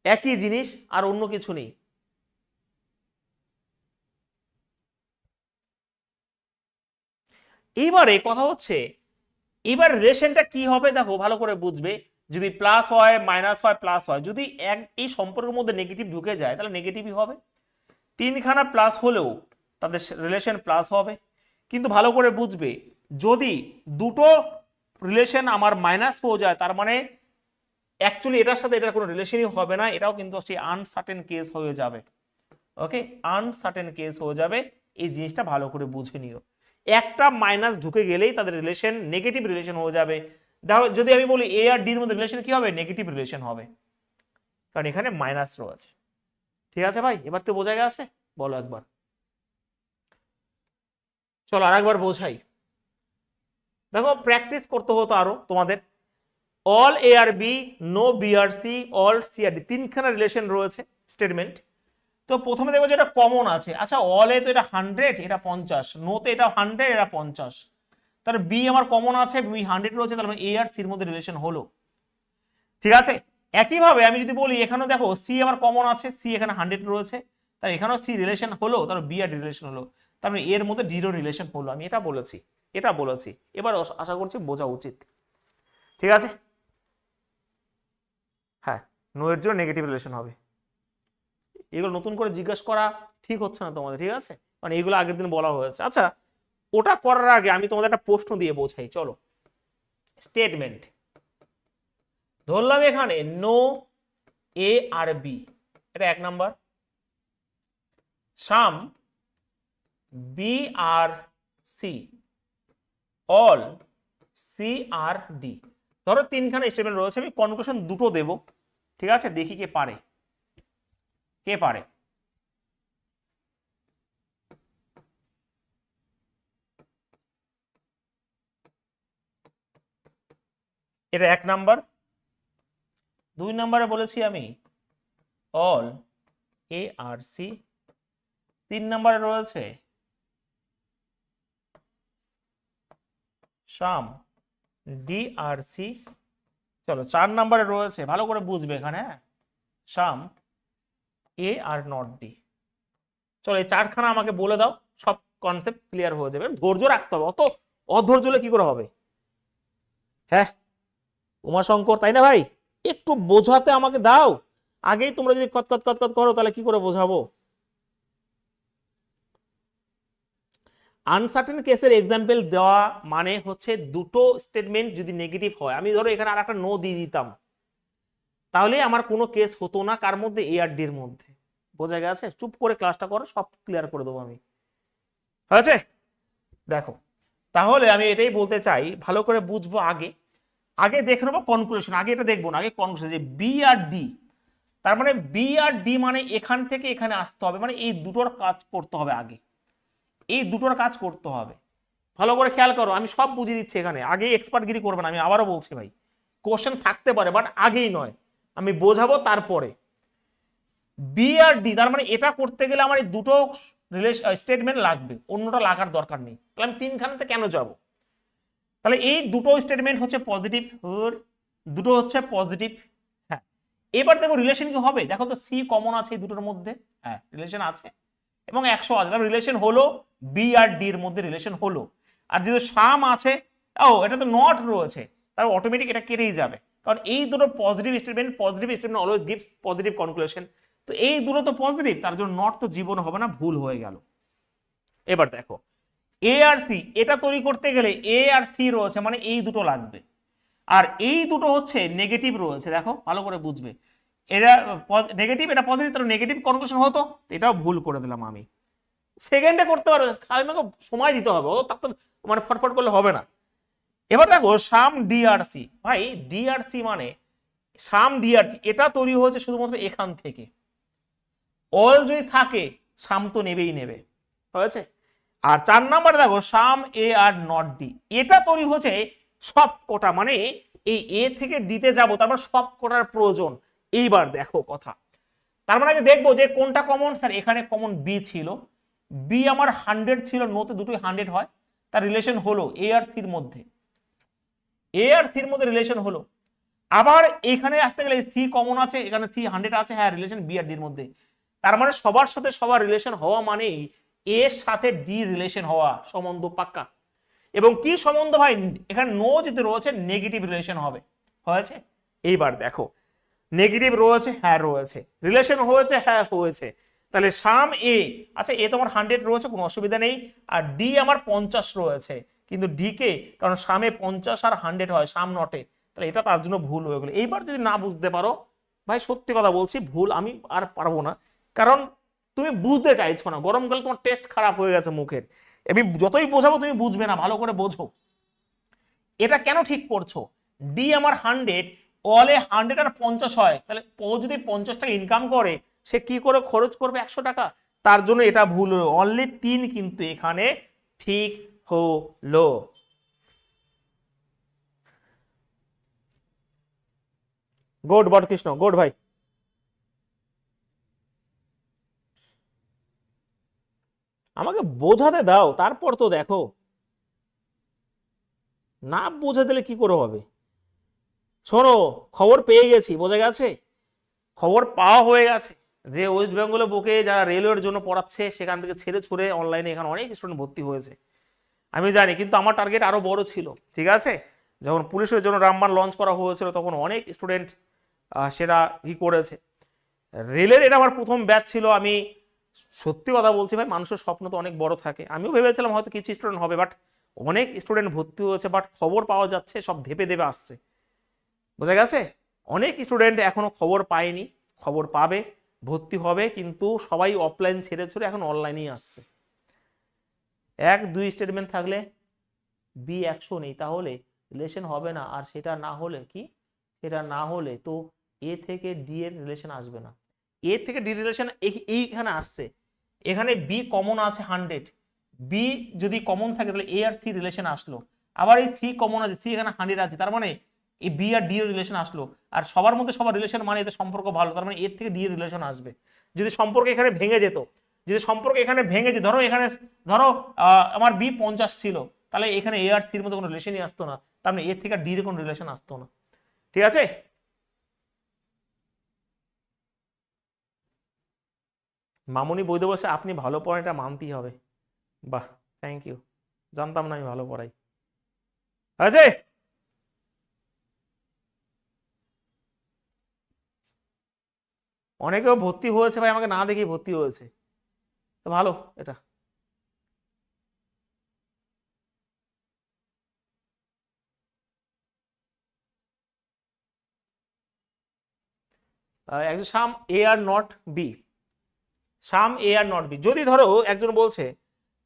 একই জিনিস আর অন্য কিছু নেই। এইবারে কথা হচ্ছে, এবার রিলেশনটা কি হবে দেখো, ভালো করে বুঝবে। যদি প্লাস হয়, মাইনাস হয়, প্লাস হয়, যদি এই সম্পর্কের মধ্যে নেগেটিভ ঢুকে যায় তাহলে নেগেটিভই হবে। তিনখানা প্লাস হলেও তাদের রিলেশন প্লাস হবে। কিন্তু ভালো করে বুঝবে, যদি দুটো রিলেশন আমার মাইনাস হয়ে যায় তার মানে অ্যাকচুয়ালি এটার সাথে এটার কোনো রিলেশনই হবে না, এটাও কিন্তু সেই আনসার্টেন কেস হয়ে যাবে। ওকে, আনসার্টেন কেস হয়ে যাবে, এই জিনিসটা ভালো করে বুঝে নিও। একটা মাইনাস ঢুকে গেলেই তাদের রিলেশন নেগেটিভ রিলেশন হয়ে যাবে। দেখো যদি আমি বলি এ আর ডির মধ্যে রিলেশন কি হবে, নেগেটিভ রিলেশন হবে, কারণ এখানে মাইনাস রয়েছে। ঠিক আছে ভাই, এবার তো বোঝা গেছে? বলো একবার। চলো আর একবার বোঝাই। দেখো প্র্যাকটিস করতে হতো আরো তোমাদের। All A are B, no B are C, all C are D, তিনখানা রিলেশন রয়েছে স্টেটমেন্ট। তো প্রথমে দেখবো যেটা কমন আছে। আচ্ছা অলে তো এটা 100, এটা 50, নোতে এটা 100, এটা 50, তাহলে বি আমার কমন আছে, বি 100 রয়েছে, তাহলে এ আর সির মধ্যে রিলেশন হলো। ঠিক আছে, একইভাবে আমি যদি বলি এখানেও দেখো সি আমার কমন আছে, সি এখানে 100 রয়েছে, তাই এখানেও সি রিলেশন হলো, তাহলে বি আর রিলেশন হলো, তার মানে এর মধ্যে ডিরো রিলেশন হলো। আমি এটা বলেছি, এটা বলেছি, এবার আশা করছি বোঝা উচিত। ঠিক আছে, হ্যাঁ, নো এর জন্য নেগেটিভ রিলেশন হবে। এগুলো নতুন করে জিজ্ঞাসা করা ঠিক হচ্ছে না তোমাদের, ঠিক আছে, মানে এগুলো আগের দিন বলা হয়েছে। আচ্ছা ওটা করার আগে আমি তোমাদের একটা প্রশ্ন দিয়ে বোঝাই, চলো। স্টেটমেন্ট ধরলাম এখানে নো এ আর বি, এটা 1 নাম্বার। Some B are C, all C are D. ধরো তিনখানা স্টেটমেন্ট রয়েছে, আমি কনক্লুশন দুটো দেব। ঠিক আছে, দেখি কে পারে, কে পারে। এটা 1 নাম্বার। 2 নাম্বারে বলেছি আমি অল এ আর সি। 3 নাম্বারে রয়েছে সাম ডি আর সি। চলো 4 নাম্বারে রয়েছে, ভালো করে বুঝবে এখানে, হ্যাঁ, সাম এ আর নট ডি। চলো এই 4খানা আমাকে বলে দাও, সব কনসেপ্ট ক্লিয়ার হয়ে যাবে। ধৈর্য রাখতে হবে, অত অধৈর্য হলে কি করে হবে? হ্যাঁ উমাশঙ্কর, তাই না ভাই? একটু বোঝাতে আমাকে দাও। আগেই তোমরা যদি কত কত কত কত করো তাহলে কি করে বোঝাবো? আনসার্টেন কেসের এক্সাম্পল দেওয়া মানে হচ্ছে দুটো স্টেটমেন্ট যদি নেগেটিভ হয়, আমি ধরো এখানে আর একটা নো দিয়ে দিতাম, তাহলে আমার কোনো কেস হতো না, কার মধ্যে, এ আর ডি এর মধ্যে। বোঝা গেছে? চুপ করে ক্লাসটা করো, সব ক্লিয়ার করে দেবো আমি। হয়েছে? দেখো তাহলে আমি এটাই বলতে চাই, ভালো করে বুঝবো। আগে আগে দেখে নেবো কনক্লুশন, আগে এটা দেখবো না, আগে কনক্লুশন যে বি আর ডি। তার মানে বি আর ডি মানে এখান থেকে এখানে আসতে হবে, মানে এই দুটোর কাজ করতে হবে আগে, এই দুটোর কাজ করতে হবে। ভালো করে খেয়াল করো, আমি সব বুঝিয়ে দিচ্ছি এখানে, আগে এক্সপার্টগিরি করবে না, আমি আবারও বলছি ভাই, কোশ্চেন থাকতে পারে বাট আগেই নয়, আমি বোঝাবো তারপরে। বি আর ডি তার মানে এটা করতে গেলে আমার এই দুটো স্টেটমেন্ট লাগবে, অন্যটা লাগার দরকার নেই, তাহলে আমি তিনখানাতে কেন যাব? তাহলে এই দুটো স্টেটমেন্ট হচ্ছে পজিটিভ, দুটো হচ্ছে পজিটিভ। হ্যাঁ, এবার দেখো রিলেশন কি হবে, দেখো তো সি কমন আছে এই দুটোর মধ্যে, হ্যাঁ রিলেশন আছে এবং 100 আছে, তাহলে রিলেশন হলো বি আর ডি এর মধ্যে রিলেশন হলো। আর যেহেতু সাম আছে, ও এটা তো নট রয়েছে, তার অটোমেটিক এটা কেটেই যাবে, কারণ এই দুটো positive statement always gives positive conclusion. তো এই দুটো তো পজিটিভ, তার জন্য নট তো জীবন হবে না, ভুল হয়ে গেল। এবার দেখো এ আর সি, এটা তৈরি করতে গেলে এ আর সি রয়েছে, মানে এই দুটো লাগবে, আর এই দুটো হচ্ছে নেগেটিভ রয়েছে, দেখো ভালো করে বুঝবে, এটা নেগেটিভ এটা পজিটিভ, তার নেগেটিভ কনক্লুশন হতো, এটাও ভুল করে দিলাম আমি। সেকেন্ডে করতে পারবে, খালি আমাকে সময় দিতে হবে, ও তার তো মানে ফটফট করলে হবে না। এবার দেখো সাম ডিআরসি, ভাই ডিআরসি মানে সাম ডিআরসি, এটা তৈরি হয়েছে শুধুমাত্র এখান থেকে, অল যদি থাকে সাম তো নেবেই নেবে, হয়েছে। আর 4 নাম্বার দেখো সাম এ আর নট ডি, এটা তৈরি হয়েছে সব কটা, মানে এই এ থেকে ডিতে যাবো, তারপর সব কটার প্রয়োজন। এইবার দেখো কথা, তার মানে আগে দেখবো যে কোনটা কমন, স্যার এখানে কমন বি ছিল, বি আমার 100 ছিল, নোতে দুটোই 100 হয়, তার রিলেশন হলো এ আর সির মধ্যে, এ আর সির মধ্যে রিলেশন হলো। আবার এখানে আসতে গেলে সি কমন আছে, এখানে সি 100 আছে, হ্যাঁ রিলেশন বি আর ডির মধ্যে, তার মানে সবার সাথে সবার রিলেশন হওয়া মানেই এর সাথে ডি রিলেশন হওয়া, সম্বন্ধ পাক্কা। এবং কি সম্বন্ধ ভাই, এখানে নো যদি রয়েছে নেগেটিভ রিলেশন হবে, হয়েছে। এইবার দেখো নেগেটিভ রয়েছে, হ্যাঁ রয়েছে, রিলেশন হয়েছে, হ্যাঁ হয়েছে, তাহলে সাম এ, আচ্ছা এ তোমার 100 রয়েছে, কোনো অসুবিধা নেই, আর ডি আমার 50 রয়েছে, কিন্তু ডি কে, কারণ সামে 50 আর 100 হয়, সাম নটে, তাহলে এটা তার জন্য ভুল হয়ে গেল। এইবার যদি না বুঝতে পারো, ভাই সত্যি কথা বলছি, ভুল আমি আর পারবো না, কারণ তুমি বুঝতে চাইছো না, গরমকালে তোমার টেস্ট খারাপ হয়ে গেছে মুখের, আমি যতই বোঝাবো তুমি বুঝবে না, ভালো করে বোঝো। এটা কেন ঠিক করছো, ডি আমার 100, অলে 100 আর 50 হয়, তাহলে ও যদি 50 টাকা ইনকাম করে, সে কি করে খরচ করবে 100 টাকা, তার জন্য এটা ভুল হলো, অনলি 3 কিন্তু এখানে ঠিক হলো। গুড বটকৃষ্ণ, গুড ভাই। আমাকে বোঝাতে দাও, তারপর তো দেখো, না বোঝা দিলে কি করে হবে। শোনো, খবর পেয়ে গেছি, বোঝা গেছে, খবর পাওয়া হয়ে গেছে যে ওয়েস্ট বেঙ্গলে বুকে যারা রেলওয়ের জন্য পড়াচ্ছে, সেখান থেকে ছেড়ে ছুড়ে অনলাইনে এখানে অনেক স্টুডেন্ট ভর্তি হয়েছে, আমি জানি, কিন্তু আমার টার্গেট আরো বড় ছিল, ঠিক আছে। যখন পুলিশের জন্য রামবান লঞ্চ করা হয়েছিল, তখন অনেক স্টুডেন্ট সেটা ই করেছে। রেলের এটা আমার প্রথম ব্যাচ ছিল, আমি সত্যি কথা বলছি ভাই, মানুষের স্বপ্ন তো অনেক বড় থাকে, আমিও ভেবেছিলাম হয়তো কিছু স্টুডেন্ট হবে, বাট অনেক স্টুডেন্ট ভর্তি হয়েছে, বাট খবর পাওয়া যাচ্ছে সব ধেপে ধেপে আসছে, বোঝা গেছে। অনেক স্টুডেন্ট এখনো খবর পায়নি, খবর পাবে, ভর্তি হবে, কিন্তু সবাই অফলাইন ছেড়ে ছুড়ে এখন অনলাইনেই আসছে। 1-2 স্টেটমেন্ট থাকলে বি 100 নেই, তাহলে রিলেশন হবে না, আর সেটা না হলে কি, সেটা না হলে তো এ থেকে ডি এর রিলেশন আসবে না, এ থেকে ডি রিলেশন এইখানে আসছে, এখানে বি কমন আছে 100, বি যদি কমন থাকে তাহলে এ আর সি রিলেশন আসলো, আবার এই সি কমন আছে, সি এখানে 100 আছে, তার মানে এই বি আর ডি এর রিলেশন আসলো, আর সবার মধ্যে সবার রিলেশন মানে এতে সম্পর্ক ভালো, তার মানে এর থেকে ডি এর রিলেশন আসবে। যদি সম্পর্ক এখানে ভেঙে যেত, যদি সম্পর্ক এখানে ভেঙে যেত, ধরো এখানে ধরো আমার বি 50 ছিল, তাহলে এখানে এ আর সির মধ্যে কোনো রিলেশনই আসতো না, তার মানে এর থেকে ডি এর কোনো রিলেশন আসতো না, ঠিক আছে। মামুনি বৈদ্য বসে, আপনি ভালো পড়ান, এটা মানতেই হবে। বাহ, থ্যাংক ইউ, জানতাম না আমি ভালো পড়াই, আছে। অনেকেও ভর্তি হয়েছে ভাই, আমাকে না দেখেই ভর্তি হয়েছে, তো ভালো এটা। একজন some A are not B, some A are not B, যদি ধরো একজন বলছে,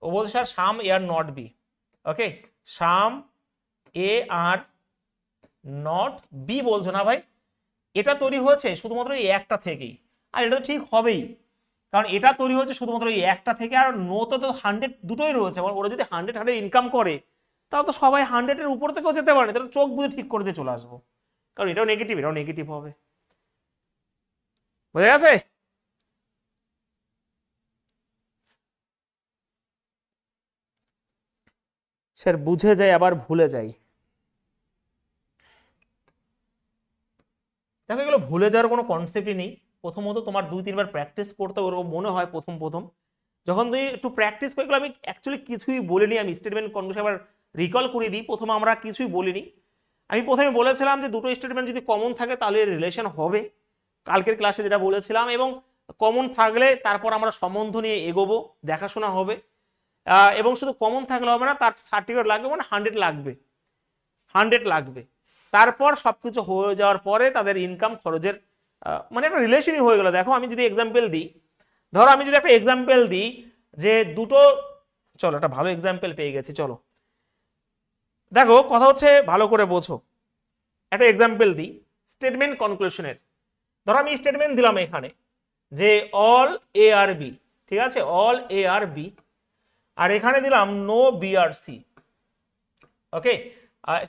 ও বলছে sir some A are not B, okay, some A are not B বলছো না ভাই, এটা তৈরি হয়েছে শুধুমাত্র এই একটা থেকেই, আর এটা তো ঠিক হবেই, কারণ এটা তৈরি হয়েছে শুধুমাত্র এই একটা থেকে, আর নো তো 100 দুটোই রয়েছে, ওরা যদি 100 ইনকাম করে, তাহলে তো সবাই 100 এর উপর থেকেও যেতে পারে, তাহলে চোখ বুঝে ঠিক করে দিয়ে চলে আসবো, কারণ এটাও নেগেটিভ, এটাও নেগেটিভ হবে, বোঝা গেছে। স্যার বুঝে যায় আবার ভুলে যাই, দেখো এগুলো ভুলে যাওয়ার কোনো কনসেপ্টই নেই। প্রথমত তোমার 2-3 বার প্র্যাকটিস করতে ওরকম মনে হয় প্রথম প্রথম, যখন তুমি একটু প্র্যাকটিস করে গেলে, আমি অ্যাকচুয়ালি কিছুই বলিনি, আমি স্টেটমেন্ট কনভার্সন আবার রিকল করে দিই। প্রথমে আমরা কিছুই বলিনি, আমি প্রথমে বলেছিলাম যে দুটো স্টেটমেন্ট যদি কমন থাকে তাহলে রিলেশন হবে, কালকের ক্লাসে যেটা বলেছিলাম, এবং কমন থাকলে তারপর আমরা সম্বন্ধ নিয়ে এগোবো, দেখাশোনা হবে, এবং শুধু কমন থাকলে হবে না, তার সার্টিফিকেট লাগবে, মানে 100 লাগবে, 100 লাগবে। তারপর সবকিছু হয়ে যাওয়ার পরে তাদের ইনকাম খরচের মানে একটা রিলেশনই হয়ে গেল। দেখো আমি যদি এক্সাম্পল দিই, ধরো আমি যদি একটা এক্সাম্পল দিই যে দুটো, চলো একটা ভালো এক্সাম্পল পেয়ে গেছি, চলো দেখো কথা হচ্ছে ভালো করে বোঝো। একটা এক্সাম্পল দিই স্টেটমেন্ট কনক্লুশনের। ধরো আমি স্টেটমেন্ট দিলাম এখানে যে অল এ আর বি, ঠিক আছে, অল এ আর বি, আর এখানে দিলাম no B are C. Okay,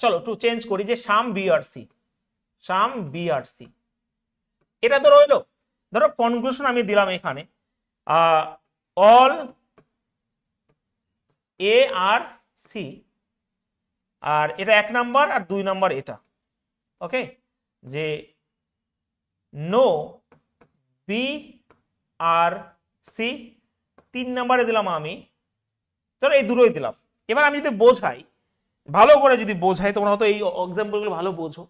চলো একটু চেঞ্জ করি যে some B are C, some B are C, এটা তো রইলো। ধরো কনক্লুশন আমি দিলাম এখানে অল এ আর সি, আর এটা 1 নাম্বার আর 2 নাম্বার এটা। ওকে, যে নো বি আর সি, 3 নাম্বারে দিলাম আমি, ধরো এই দুটোই দিলাম। এবার আমি যদি বোঝাই, ভালো করে যদি বোঝাই, তোমরা হয়তো এই এক্সাম্পলগুলো ভালো বোঝো।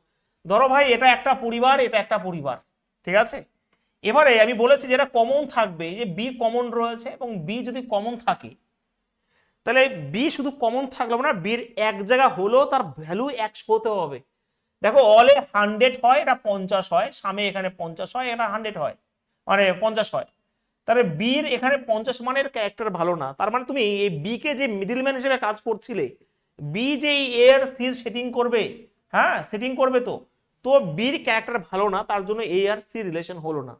ধরো ভাই এটা একটা পরিবার, এটা একটা পরিবার, ঠিক আছে। এবারে আমি বলেছি যেটা কমন থাকবে, যে বি কমন রয়েছে, এবং বি যদি কমন থাকে তাহলে বি শুধু কমন থাকলো না, বির এক জায়গা হলেও তার ভ্যালু 100 হতে হবে। দেখো অলে 100 হয়, এটা 50 হয়, সামে এখানে 50 হয়, এটা 100 হয়, মানে 50 হয়, তাহলে বির এখানে 50 মানের ক্যারেক্টার ভালো না। তার মানে তুমি এই বি কে যে মিডলম্যান হিসেবে কাজ করছিলে, বি যে এই এ আর সির সেটিং করবে, হ্যাঁ সেটিং করবে, তো তো বির ক্যারেক্টার ভালো না, তার জন্য এ আর সি রিলেশন হলো না।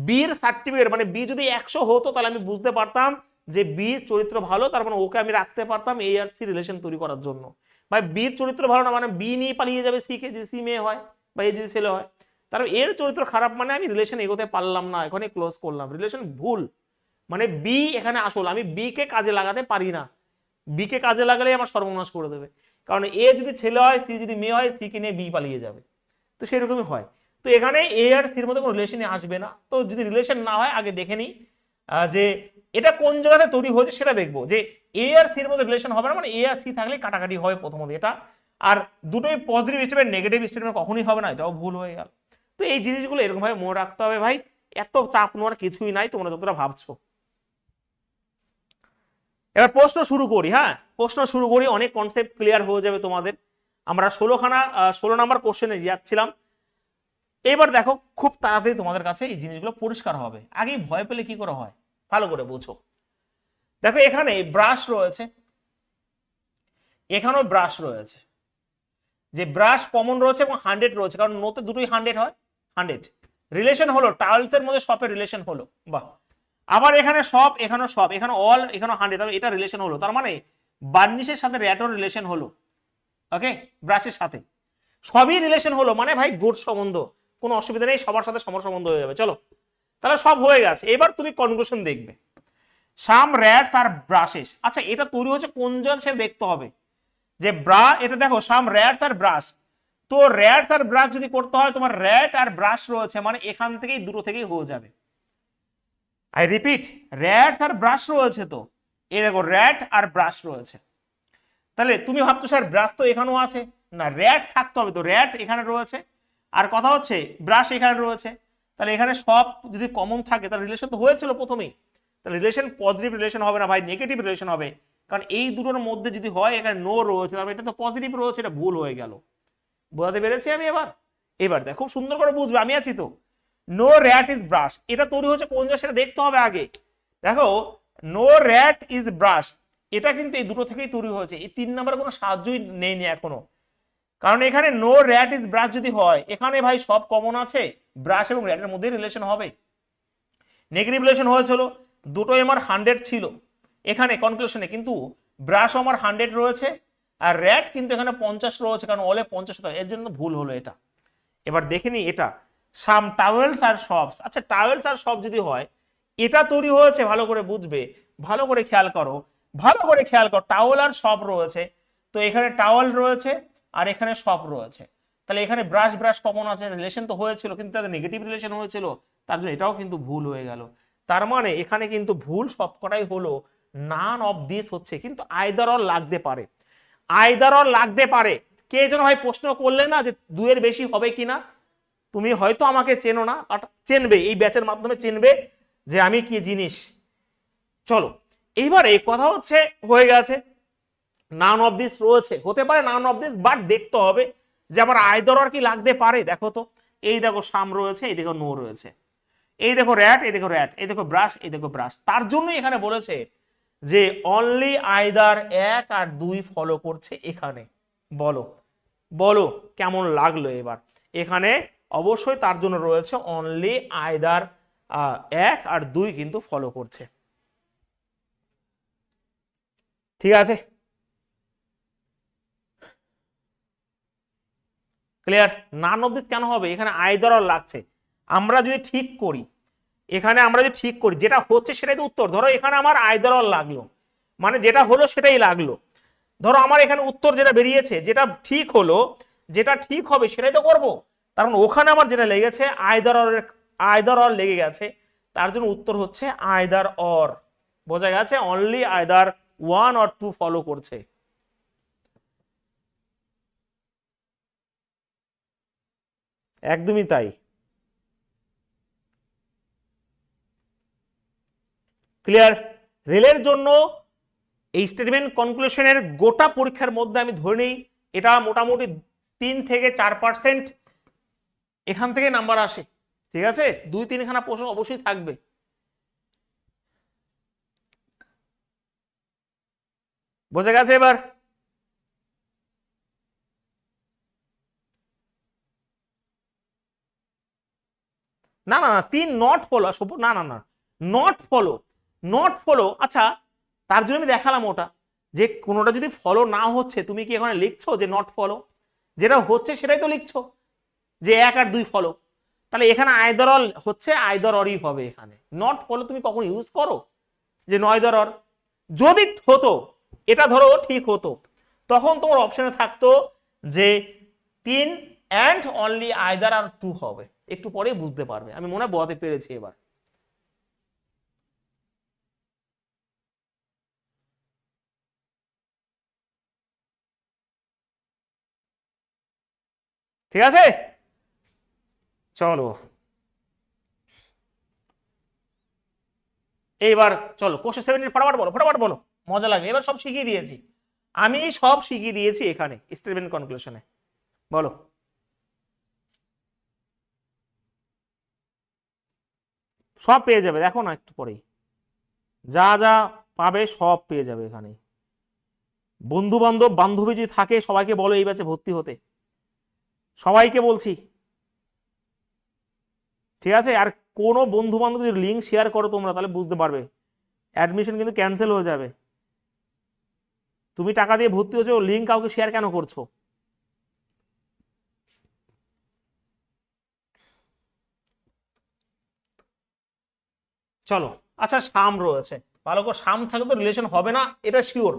বির সার্টিফিকেট মানে বি যদি 100 হতো তাহলে আমি বুঝতে পারতাম যে বির চরিত্র ভালো, তার মানে ওকে আমি রাখতে পারতাম এ আর সি রিলেশন তৈরি করার জন্য। ভাই বির চরিত্র ভালো না মানে বি নিয়ে পালিয়ে যাবে সি কে, যদি সি মেয়ে হয় বা এ যদি ছেলে হয়, তার এর চরিত্র খারাপ, মানে আমি রিলেশন এগোতে পারলাম না, এখানে ক্লোজ করলাম, রিলেশন ভুল। মানে বি এখানে আসল, আমি বি কে কাজে লাগাতে পারি না, বি কে কাজে লাগালে আমার সর্বনাশ করে দেবে, কারণ এ যদি ছেলে হয়, সি যদি মেয়ে হয়, সি কে নিয়ে বি পালিয়ে যাবে, তো সেরকমই হয়। তো এখানে এ আর সির মধ্যে কোনো রিলেশনই আসবে না। তো যদি রিলেশন না হয় আগে দেখে নিই যে এটা কোন জায়গাতে তৈরি হয়েছে, সেটা দেখবো যে এ আর সির মধ্যে রিলেশন হবে না, মানে এ আর সি থাকলে কাটাকাটি হয় প্রথমত এটা, আর দুটোই পজিটিভ স্টেটমেন্ট, নেগেটিভ স্টেটমেন্ট কখনই হবে না, এটাও ভুল হয়ে গেল। তো এই জিনিসগুলো এরকম ভাবে মনে রাখতে হবে ভাই, এত চাপ নেওয়ার কিছুই নাই তোমরা যতটা ভাবছো। এবার প্রশ্ন শুরু করি, হ্যাঁ প্রশ্ন শুরু করি, অনেক কনসেপ্ট ক্লিয়ার হয়ে যাবে তোমাদের। আমরা 16 নাম্বার কোশ্চেনে যাচ্ছিলাম। এবার দেখো খুব তাড়াতাড়ি তোমাদের কাছে এই জিনিসগুলো পরিষ্কার হবে, আগেই ভয় পেলে কি করে হয়, ভালো করে বুঝো। দেখো এখানে ব্রাশ রয়েছে, এখানেও ব্রাশ রয়েছে, যে ব্রাশ কমন রয়েছে এবং 100 রয়েছে, কারণ নোতে দুটোই 100 হয়, 100 রিলেশন হলো, টার্লসের মধ্যে শপের রিলেশন হলো, বাহ। আবার এখানে সব, এখানেও সব, এখানে অল, এখানে 100, তবে এটা রিলেশন হলো, তার মানে বার্নিশের সাথে র্যাটোর রিলেশন হলো, ওকে ব্রাশের সাথে সবই রিলেশন হলো, মানে ভাই গুড সম্বন্ধ, কোনো অসুবিধা নেই, সবার সাথে সমান সম্বন্ধ হয়ে যাবে। চলো তাহলে সব হয়ে গেছে, এবার তুমি কনক্লুশন দেখবে। সাম র্যাটস আর ব্রাশেস, আচ্ছা এটা তৈরি হচ্ছে কোন জায়গা সে দেখতে হবে, যে এটা দেখো সাম র্যাটস আর ব্রাশ, তো র্যাটস আর ব্রাশ যদি করতে হয় তোমার র্যাট আর ব্রাশ রয়েছে, মানে এখান থেকেই দুটো থেকেই হয়ে যাবে। I repeat, rats are brush রয়েছে, তো এই দেখো র্যাট আর ব্রাশ রয়েছে, তাহলে তুমি ভাবছো স্যার ব্রাশ তো এখানেও আছে, না র্যাট থাকতে হবে, তো র্যাট এখানে রয়েছে, আর কথা হচ্ছে ব্রাশ এখানে রয়েছে, তাহলে এখানে সব যদি কমন থাকে তাহলে রিলেশন তো হয়েছিল প্রথমেই, তাহলে রিলেশন পজিটিভ রিলেশন হবে না ভাই, নেগেটিভ রিলেশন হবে, কারণ এই দুটোর মধ্যে যদি হয় এখানে নো রয়েছে, তাহলে এটা তো পজিটিভ রয়েছে, এটা ভুল হয়ে গেল। বোঝাতে পেরেছি আমি? এবার দেখো খুব সুন্দর করে বুঝবে, আমি আছি তো। নো র্যাট ইজ ব্রাশ, এটা তৈরি হচ্ছে কোন জায়গায় সেটা দেখতে হবে আগে। দেখো নো র্যাট ইজ ব্রাশ, এটা কিন্তু এই দুটো থেকেই তৈরি হয়েছে, এই 3 নাম্বার কোনো সাহায্যই নেই এখনো, কারণ এখানে নো র্যাট ইজ ব্রাশ যদি হয়, এখানে ভাই সব কমন আছে, ব্রাশ এবং র্যাটের মধ্যে রিলেশন হবে, নেগেটিভ রিলেশন হয়েছিল, দুটোই আমার 100 ছিল এখানে কনক্লুশনে, কিন্তু ব্রাশ আমার 100 রয়েছে, আর র্যাট কিন্তু এখানে 50 রয়েছে, কারণ অলে 50, এর জন্য ভুল হলো এটা। এবার দেখে নি এটা সাম টাওয়েলস আর শপস, আচ্ছা টাওয়েলস আর শপ যদি হয়, এটা তৈরি হয়েছে, ভালো করে বুঝবে, ভালো করে খেয়াল করো, টাওয়েল আর শপ রয়েছে, তো এখানে টাওয়েল রয়েছে আর এখানে শপ রয়েছে, তাহলে এখানে ব্রাশ ব্রাশ কমন আছে, রিলেশন তো হয়েছিল কিন্তু তাদের নেগেটিভ রিলেশন হয়েছিল, তার জন্য এটাও কিন্তু ভুল হয়ে গেল। তার মানে এখানে কিন্তু ভুল সবকটাই হলো, নান অফ দিস হচ্ছে, কিন্তু আইদার অর লাগতে পারে, আইদার অর লাগতে পারে। কে যেন ভাই প্রশ্ন করলে না যে 2 এর বেশি হবে কিনা, তুমি হয়তো আমাকে চেনো না, বাট চেনবে, এই ব্যাচের মাধ্যমে চেনবে যে আমি কি জিনিস। চলো এইবারে কথা হচ্ছে হয়ে গেছে, নান অফ দিস রয়েছে, হতে পারে নান অফ দিস, বাট দেখতে হবে যে আমার আইদার অর কি লাগতে পারে। দেখো তো, এই দেখো সাম রয়েছে, এই দেখো নো রয়েছে, এই দেখো র্যাট, এই দেখো র্যাট, এই দেখো ব্রাশ, এই দেখো ব্রাশ। তার জন্যই এখানে বলেছে যে অনলি আইদার 1 আর 2 ফলো করছে এখানে। বলো বলো কেমন লাগলো এবার, এখানে অবশ্যই তার জন্য রয়েছে অনলি আইদার 1 আর 2 কিন্তু ফলো করছে। ঠিক আছে, ক্লিয়ার? নান অফ দিস কেন হবে, এখানে আইদার অর লাগছে। আমরা যদি ঠিক করি, এখানে আমরা যদি ঠিক করি যেটা হচ্ছে সেটাই তো উত্তর। ধরো এখানে আমার আইদার অর লাগলো, মানে যেটা হলো সেটাই লাগলো। ধরো আমার এখানে উত্তর যেটা বেরিয়েছে, যেটা ঠিক হলো, যেটা ঠিক হবে সেটাই তো করব। কারণ ওখানে আমার যেটা লেগেছে আইদার অর লেগে গেছে, তার জন্য উত্তর হচ্ছে আইদার অর। বোঝা গেছে, অনলি আইদার 1 অর 2 ফলো করছে। একদমই তাই, ক্লিয়ার? রেলের জন্য এই স্টেটমেন্ট কনক্লুশনের গোটা পরীক্ষার মধ্যে আমি ধরে নিই এটা মোটামুটি 3 থেকে 4% এখান থেকে নাম্বার আসে। ঠিক আছে, 2-3খানা প্রশ্ন অবশ্যই থাকবে। বোঝা গেছে এবার? না না না 3 নট ফলো, না না না নট ফলো, নট ফলো। আচ্ছা, তার জন্য আমি দেখালাম ওটা, যে কোনোটা যদি ফলো না হচ্ছে তুমি কি এখানে লিখছো যে নট ফলো, যেটা হচ্ছে সেটাই তো লিখছো যে 1 আর 2 ফলো। তাহলে এখানে আইদার অর হচ্ছে, আইদার অরই হবে এখানে। নট ফলো তুমি কখন ইউজ করো যে নয়দার অর? যদি হতো, এটা ধরো ঠিক হতো, তখন তোমার অপশনে থাকতো যে 3 অ্যান্ড অনলি আইদার আর 2 হবে। একটু পরে বুঝতে পারবে, আমি মনে হয় বোঝাতে পেরেছি এবার। ঠিক আছে, চলো এইবার চলো কোশ্চেন 17 ফটাফট বলো, ফটাফট বলো, মজা লাগে। এবার সব শিখিয়ে দিয়েছি, আমি সব শিখিয়ে দিয়েছি এখানে স্টেটমেন্ট কনক্লুশনে। বলো সব পেয়ে যাবে, দেখো না একটু পরেই যা যা পাবে সব পেয়ে যাবে এখানে। বন্ধু বান্ধব বান্ধবী যদি থাকে সবাইকে বলো এই ব্যাচে ভর্তি হতে, সবাইকে বলছি। ঠিক আছে, আর কোনো বন্ধু বান্ধব যদি লিঙ্ক শেয়ার করো তোমরা, তাহলে বুঝতে পারবে অ্যাডমিশন কিন্তু ক্যান্সেল হয়ে যাবে। তুমি টাকা দিয়ে ভর্তি হচ্ছো, লিঙ্ক কাউকে শেয়ার কেন করছো? চলো, আচ্ছা সাম রয়েছে, ভালো করে সাম থাকলে তো রিলেশন হবে না এটা শিওর।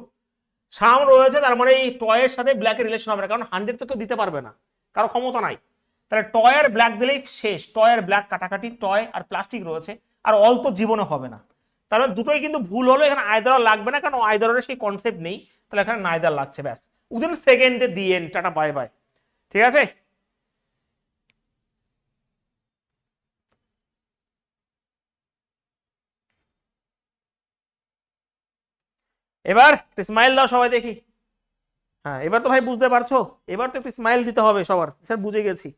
সাম রয়েছে, তার মানে এই টয়ের সাথে ব্ল্যাকের রিলেশন হবে না, কারণ 100 তো কেউ দিতে পারবে না, কারো ক্ষমতা নাই। তাহলে টয় আর ব্ল্যাক দিলেই শেষ, টয় আর ব্ল্যাক কাটাকাটি, টয় আর প্লাস্টিক রয়েছে, আর অল তো জীবনে হবে না। তার মানে দুটোই কিন্তু ভুল হলো, এখানে আইদার লাগবে না, কারণ আইদারের সেই কনসেপ্ট নেই, তাহলে এখানে নাইদার লাগছে, ব্যাস। উইদিন সেকেন্ডে the end, tata bye bye. ঠিক আছে, এবার স্মাইল দাও সবাই দেখি। হ্যাঁ এবার তো ভাই বুঝতে পারছো, এবার তো একটু স্মাইল দিতে হবে সবার, স্যার বুঝে গেছি।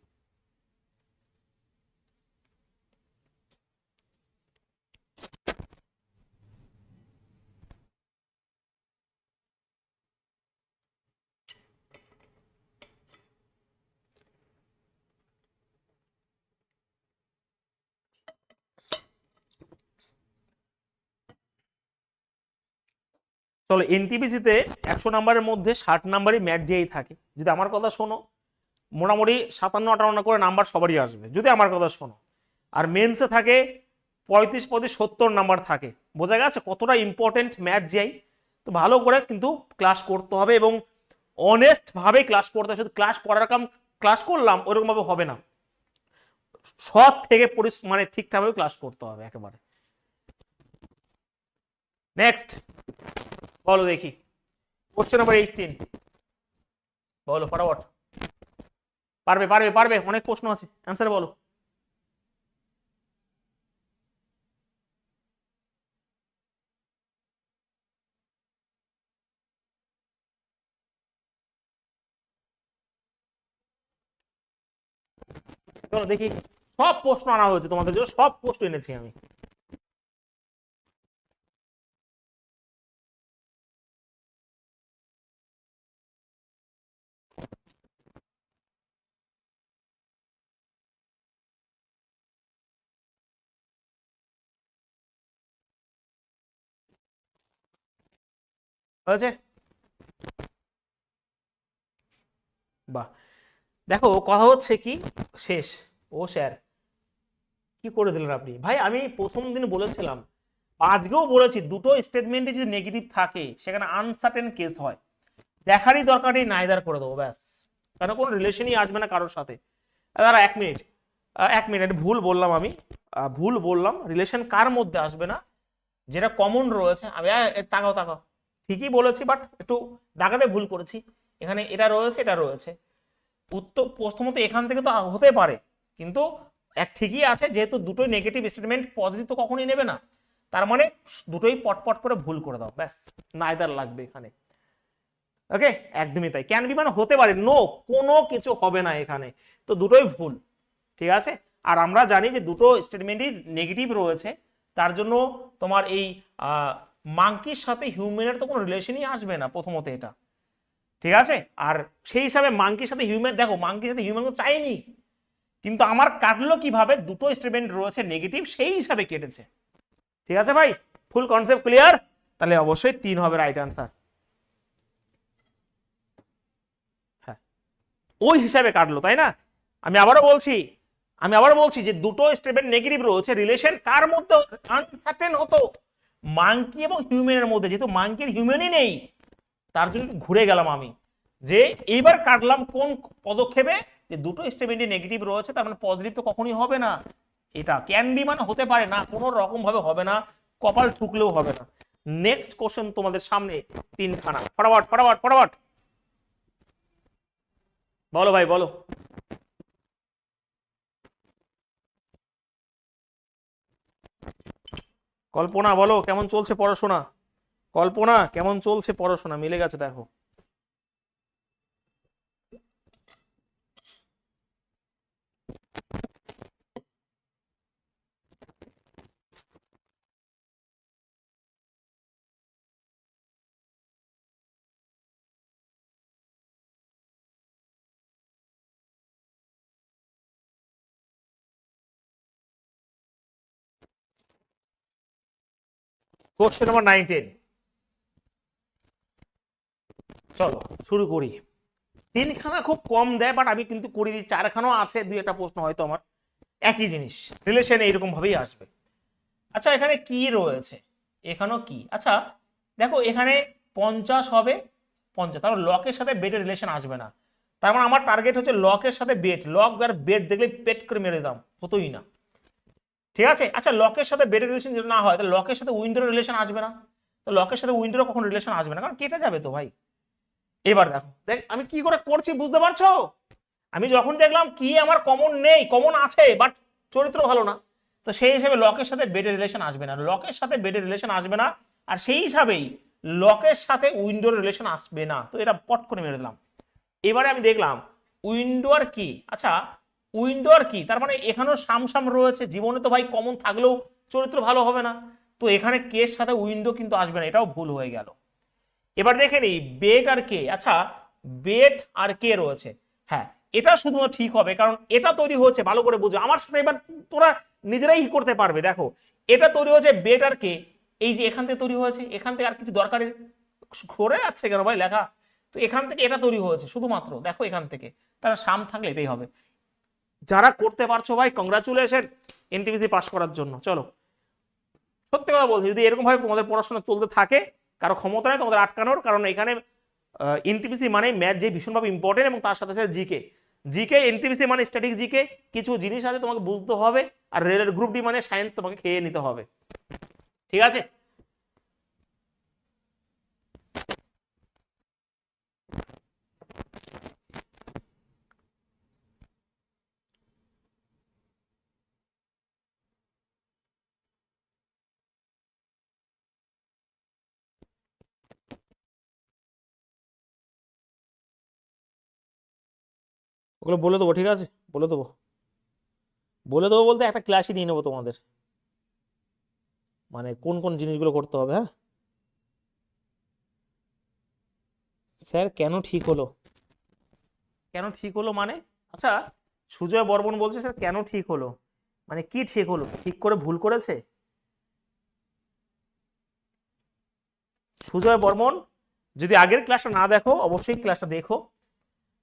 চলো, এনটিপিসিতে 100 নাম্বারের মধ্যে 60 নাম্বারই ম্যাথ যেই থাকে। যদি আমার কথা শোনো, মোটামুটি 57-58 করে নাম্বার সবারই আসবে যদি আমার কথা শোনো। আর মেন্সে থাকে 35-70 নাম্বার থাকে। বোঝা গেছে কতটা ইম্পর্টেন্ট ম্যাথ যেই। তো ভালো করে কিন্তু ক্লাস করতে হবে এবং অনেস্ট ভাবে ক্লাস করতে হবে। শুধু ক্লাস করার কাম ক্লাস করলাম ওরকম ভাবে হবে না, সৎ থেকে মানে ঠিকঠাকভাবে ক্লাস করতে হবে একেবারে। নেক্সট বলো দেখি, কোশ্চেন নাম্বার 18 বলো ফটাফট। পারবে পারবে পারবে, অনেক প্রশ্ন আছে, অ্যান্সার বলো। চলো দেখি, সব প্রশ্ন আনা হয়েছে তোমাদের জন্য, সব প্রশ্ন এনেছি আমি। হয়েছে, বাহ। দেখো কথা হচ্ছে কি, শেষ। ও স্যার কি করে দিলেন আপনি ভাই, আমি প্রথম দিন বলেছিলাম, আজকেও বলেছি, দুটো স্টেটমেন্টে যদি নেগেটিভ থাকে সেখানে আনসার্টেন কেস হয়, দেখারই দরকার নেই, নাইদার করে দেবো ব্যাস, কারণ কোনো রিলেশনই আসবে না কারোর সাথে। দাঁড়া 1 মিনিট, 1 মিনিট, ভুল বললাম আমি, ভুল বললাম, রিলেশন কার মধ্যে আসবে না, যেটা কমন রয়েছে। আমি তাকাও তাকাও, ঠিকই বলেছি বাট একটু দাগাতে ভুল করেছি, এখানে এটা রয়েছে এটা রয়েছে, উত্তর প্রথমত এখান থেকে তো হতে পারে, কিন্তু এক ঠিকই আছে, যেহেতু দুটোই নেগেটিভ স্টেটমেন্ট, পজিটিভ তো কখনই নেবে না, তার মানে দুটোই পটপট করে ভুল করে দাও ব্যাস, নাইদার লাগবে এখানে। ওকে, একদমই তাই, ক্যান বি মানে হতে পারে, নো, কোনো কিছু হবে না এখানে, তো দুটোই ভুল, ঠিক আছে। আর আমরা জানি যে দুটো স্টেটমেন্টই নেগেটিভ রয়েছে, তার জন্য তোমার এই মাঙ্কির সাথে হিউম্যানের তো কোনো রিলেশনই আসবে না প্রথমত, এটা ঠিক আছে। আর সেই হিসাবে মাঙ্কির সাথে হিউম্যান, দেখো মাঙ্কির সাথে হিউম্যান চাইনি, কিন্তু আমার কাটলো কিভাবে, দুটো স্টেটমেন্ট রয়েছে নেগেটিভ, সেই হিসাবে কেটেছে, ঠিক আছে ভাই, ফুল কনসেপ্ট ক্লিয়ার, তাহলে অবশ্যই 3 হবে রাইট আনসার। হ্যাঁ, ওই হিসাবে কাটলো, তাই না। আমি আবারও বলছি যে দুটো স্টেটমেন্ট নেগেটিভ রয়েছে, রিলেশন কার মধ্যে আনসার্টেন হতো, মাঙ্কি এবং হিউম্যানের মধ্যে, যেহেতু মাঙ্কির হিউম্যানই নেই, তার জন্য ঘুরে গেলাম আমি, যে এইবার কাটলাম কোন পদক্ষেপে, যে দুটো স্টেটমেন্টই নেগেটিভ রয়েছে, তার মানে পজিটিভ তো কখনোই হবে না, এটা ক্যান বি মানে হতে পারে না, কোনো রকম ভাবে হবে না, কপাল ঠুকলেও হবে না। নেক্সট কোশ্চেন তোমাদের সামনে 3খানা, ফটাফট ফটাফট ফটাফট বলো ভাই বলো। কল্পনা বলো কেমন চলছে পড়াশোনা, কল্পনা কেমন চলছে পড়াশোনা, মিলে গেছে দেখো। কোশ্চেন নাম্বার 9-10, চলো শুরু করি। 3খানা খুব কম দেয়, বাট আমি কিন্তু করে দিই, 4খানাও আছে, 2-1টা প্রশ্ন হয়তো আমার একই জিনিস, রিলেশন এইরকম ভাবেই আসবে। আচ্ছা এখানে কি রয়েছে, এখানেও কি, আচ্ছা দেখো এখানে 50 হবে, 50, তারপর লকের সাথে বেটের রিলেশন আসবে না, তার মানে আমার টার্গেট হচ্ছে লকের সাথে বেট, লক আর বেট দেখলে পেট করে মেরে দাম, হতোই না, ঠিক আছে। আচ্ছা লকের সাথে বেটের রিলেশন যদি না হয়, তাহলে লকের সাথে উইন্ডোর রিলেশন আসবে না, তো লকের সাথে উইন্ডোর কখন রিলেশন আসবে না, কারণ কেটে যাবে তো ভাই। এবার দেখো, দেখ আমি কি করে করছি বুঝতে পারছো, আমি যখন দেখলাম কি আমার কমন নেই, কমন আছে বাট চরিত্র ভালো না, তো সেই হিসাবে লকের সাথে বেডের রিলেশন আসবে না, লকের সাথে বেডের রিলেশন আসবে না, আর সেই হিসাবেই লকের সাথে উইন্ডোর রিলেশন আসবে না, তো এটা পট করে মেরে দিলাম। এবারে আমি দেখলাম উইন্ডো আর কি, আচ্ছা উইন্ডো আর কি, তার মানে এখানেও সাম রয়েছে, জীবনে তো ভাই কমন থাকলেও চরিত্র ভালো হবে না, তো এখানে কের সাথে উইন্ডো কিন্তু আসবে না, এটাও ভুল হয়ে গেল। এবার দেখে নিই বেট আর কে, আচ্ছা বেট আর কে রয়েছে, হ্যাঁ এটা শুধুমাত্র ঠিক হবে, কারণ এটা তৈরি হচ্ছে, ভালো করে বুঝো আমার সাথে, এবার তোরা নিজেরাই করতে পারবে। দেখো এটা তৈরি হয়েছে বেট আর কে, এই যে এখান থেকে তৈরি হয়েছে, এখান থেকে আর কিছু দরকারি ঘুরে যাচ্ছে কেন ভাই লেখা, তো এখান থেকে এটা তৈরি হয়েছে শুধুমাত্র, দেখো এখান থেকে, তারা সাম থাকলে এটাই হবে। যারা করতে পারছো ভাই কংগ্রাচুলেশন এনটিপিসি পাস করার জন্য। চলো সত্যি কথা বলছি, যদি এরকম ভাবে তোমাদের পড়াশোনা চলতে থাকে, কারো ক্ষমতা নেই তোমাদের আটকানোর, কারণ এখানে এনটিপিসি মানে ম্যাথ যে ভীষণভাবে ইম্পর্টেন্ট, এবং তার সাথে সাথে জিকে, জিকে এনটিপিসি মানে স্ট্যাটিক জিকে, কিছু জিনিস আছে তোমাকে বুঝতে হবে, আর রেলের গ্রুপ ডি মানে সায়েন্স তোমাকে খেয়ে নিতে হবে। ঠিক আছে, ওগুলো বলে দেবো, ঠিক আছে বলে দেবো, বলে দেবো বলতে একটা ক্লাসই নিয়ে নেবো তোমাদের, মানে কোন কোন জিনিসগুলো করতে হবে। হ্যাঁ স্যার কেন ঠিক হলো, কেন ঠিক হলো মানে, আচ্ছা সুজয় বর্মন বলছে স্যার কেন ঠিক হলো, মানে কি ঠিক হলো, ঠিক করে ভুল করেছে? সুজয় বর্মন, যদি আগের ক্লাসটা না দেখো অবশ্যই ক্লাসটা দেখো,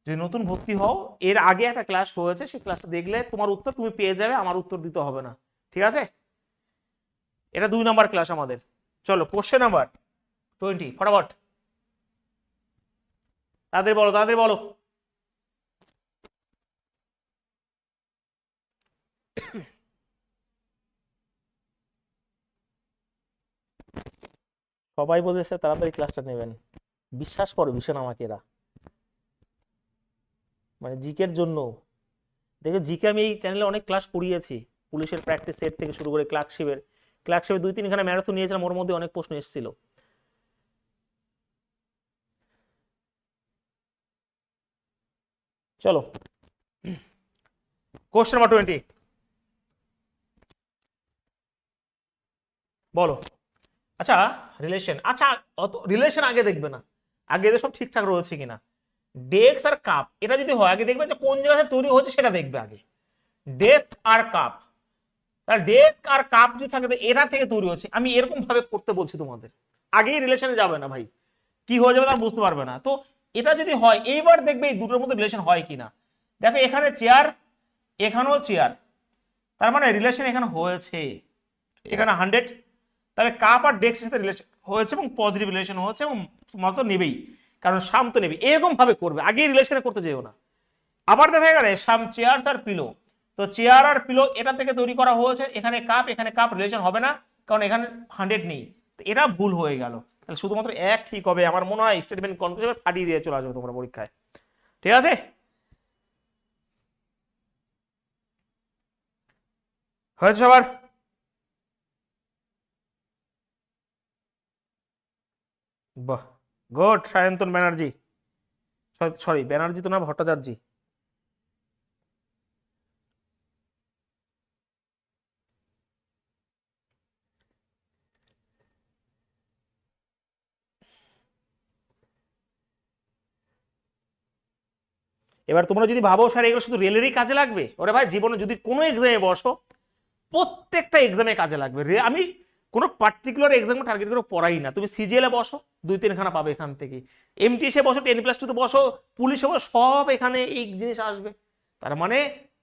যদি নতুন ভর্তি হও এর আগে একটা ক্লাস হয়েছে, সেই ক্লাসটা দেখলে তোমার উত্তর তুমি পেয়ে যাবে, আমার উত্তর দিতে হবে না। ঠিক আছে, এটা 2 নাম্বার ক্লাস আমাদের। চলো কোশ্চেন নাম্বার 20 ফটাফট, তাদের বলো তাদের বলো। সবাই বলেছে তাড়াতাড়ি ক্লাসটা নেবেন, বিশ্বাস করো ভীষণ আমাকে এরা, মানে জিকের জন্য। দেখো জিকে আমি এই চ্যানেলে অনেক ক্লাস করিয়েছি, পুলিশের প্র্যাকটিস সেট থেকে শুরু করে ক্লার্কশিপের 2-3খানা ম্যারাথন নিয়েছিলাম, ওর মধ্যে অনেক প্রশ্ন এসেছিল। চলো কোশ্চেন নাম্বার 20 বলো। আচ্ছা রিলেশন, আচ্ছা অত রিলেশন আগে দেখবে না, আগে এদের সব ঠিকঠাক রয়েছে কিনা। ডেস্ক আর কাপ এটা যদি হয় আগে দেখবে যে কোন জায়গাতে তৈরি হচ্ছে সেটা দেখবে আগে। ডেস্ক আর কাপ, তাহলে ডেস্ক আর কাপ যদি থাকে তো এরা থেকে তৈরি হচ্ছে, আমি এরকম ভাবে করতে বলছি তোমাদের, আগেই রিলেশনে যাবে না ভাই, কি হয়ে যাবে তা বুঝতে পারবে না। তো এটা যদি হয় এইবার দেখবে এই দুটোর মধ্যে রিলেশন হয় কিনা। দেখো এখানে চেয়ার, এখানেও চেয়ার, তার মানে রিলেশন এখানে হয়েছে, এখানে 100, তাহলে কাপ আর ডেস্কের সাথে রিলেশন হয়েছে এবং পজিটিভ রিলেশন হয়েছে এবং মত নেবেই, কারণ শাম তো নেবে, এরকম ভাবে করবে, আগে রিলেশনে করতে যেও না। আবার দেখা গেলে শাম চেয়ার্স আর পিলো, তো চেয়ার আর পিলো এটা থেকে তৈরি করা হয়েছে, এখানে কাপ রিলেশন হবে না, কারণ এখানে 100 নেই, তো এটা ভুল হয়ে গেল। তাহলে শুধুমাত্র এক ঠিক হবে, আমার মনে হয় স্টেটমেন্ট কনক্লুশন ফাটিয়ে দিয়ে চলে আসবে তোমরা পরীক্ষায়। ঠিক আছে, হয়েছে সবার? বাহ গুড, সায়ন্তন ব্যানার্জি, সরি ব্যানার্জি তো না, ভট্টাচার্য। এবার তোমরা যদি ভাবো স্যার এগুলো শুধু রেলেরই কাজে লাগবে, ওরে ভাই জীবনে যদি কোনো এক্সামে বসো প্রত্যেকটা এক্সামে কাজে লাগবে। আমি কোনো পার্টিকুলার এক্সাম টার্গেট করে পড়াই না, তুমি সিজিএলে বসো 2-3খানা পাবে এখান থেকে, এমটিএসে বসো 10+2 বসো, পুলিশে বসো, সব এখানে এই জিনিস আসবে। তার মানে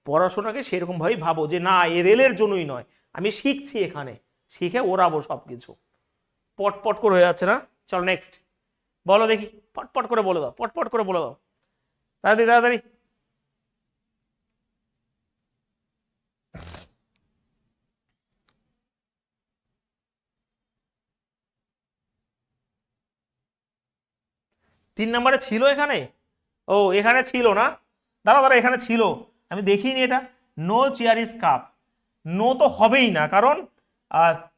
পড়াশোনাকে সেরকম ভাবেই ভাবো যে না এ রেলের জন্যই নয়, আমি শিখছি এখানে, শিখে ওড়াবো সবকিছু। পটপট করে হয়ে যাচ্ছে না, চলো নেক্সট বলো দেখি, পটপট করে বলে দাও, পটপট করে বলে দাও, তাড়াতাড়ি তাড়াতাড়ি। তিন নম্বরে ছিল এখানে, ও এখানে ছিল না, দাঁড়া দাঁড়া এখানে ছিল, আমি দেখিনি এটা। No chair is cup, no তো হবেই না, কারণ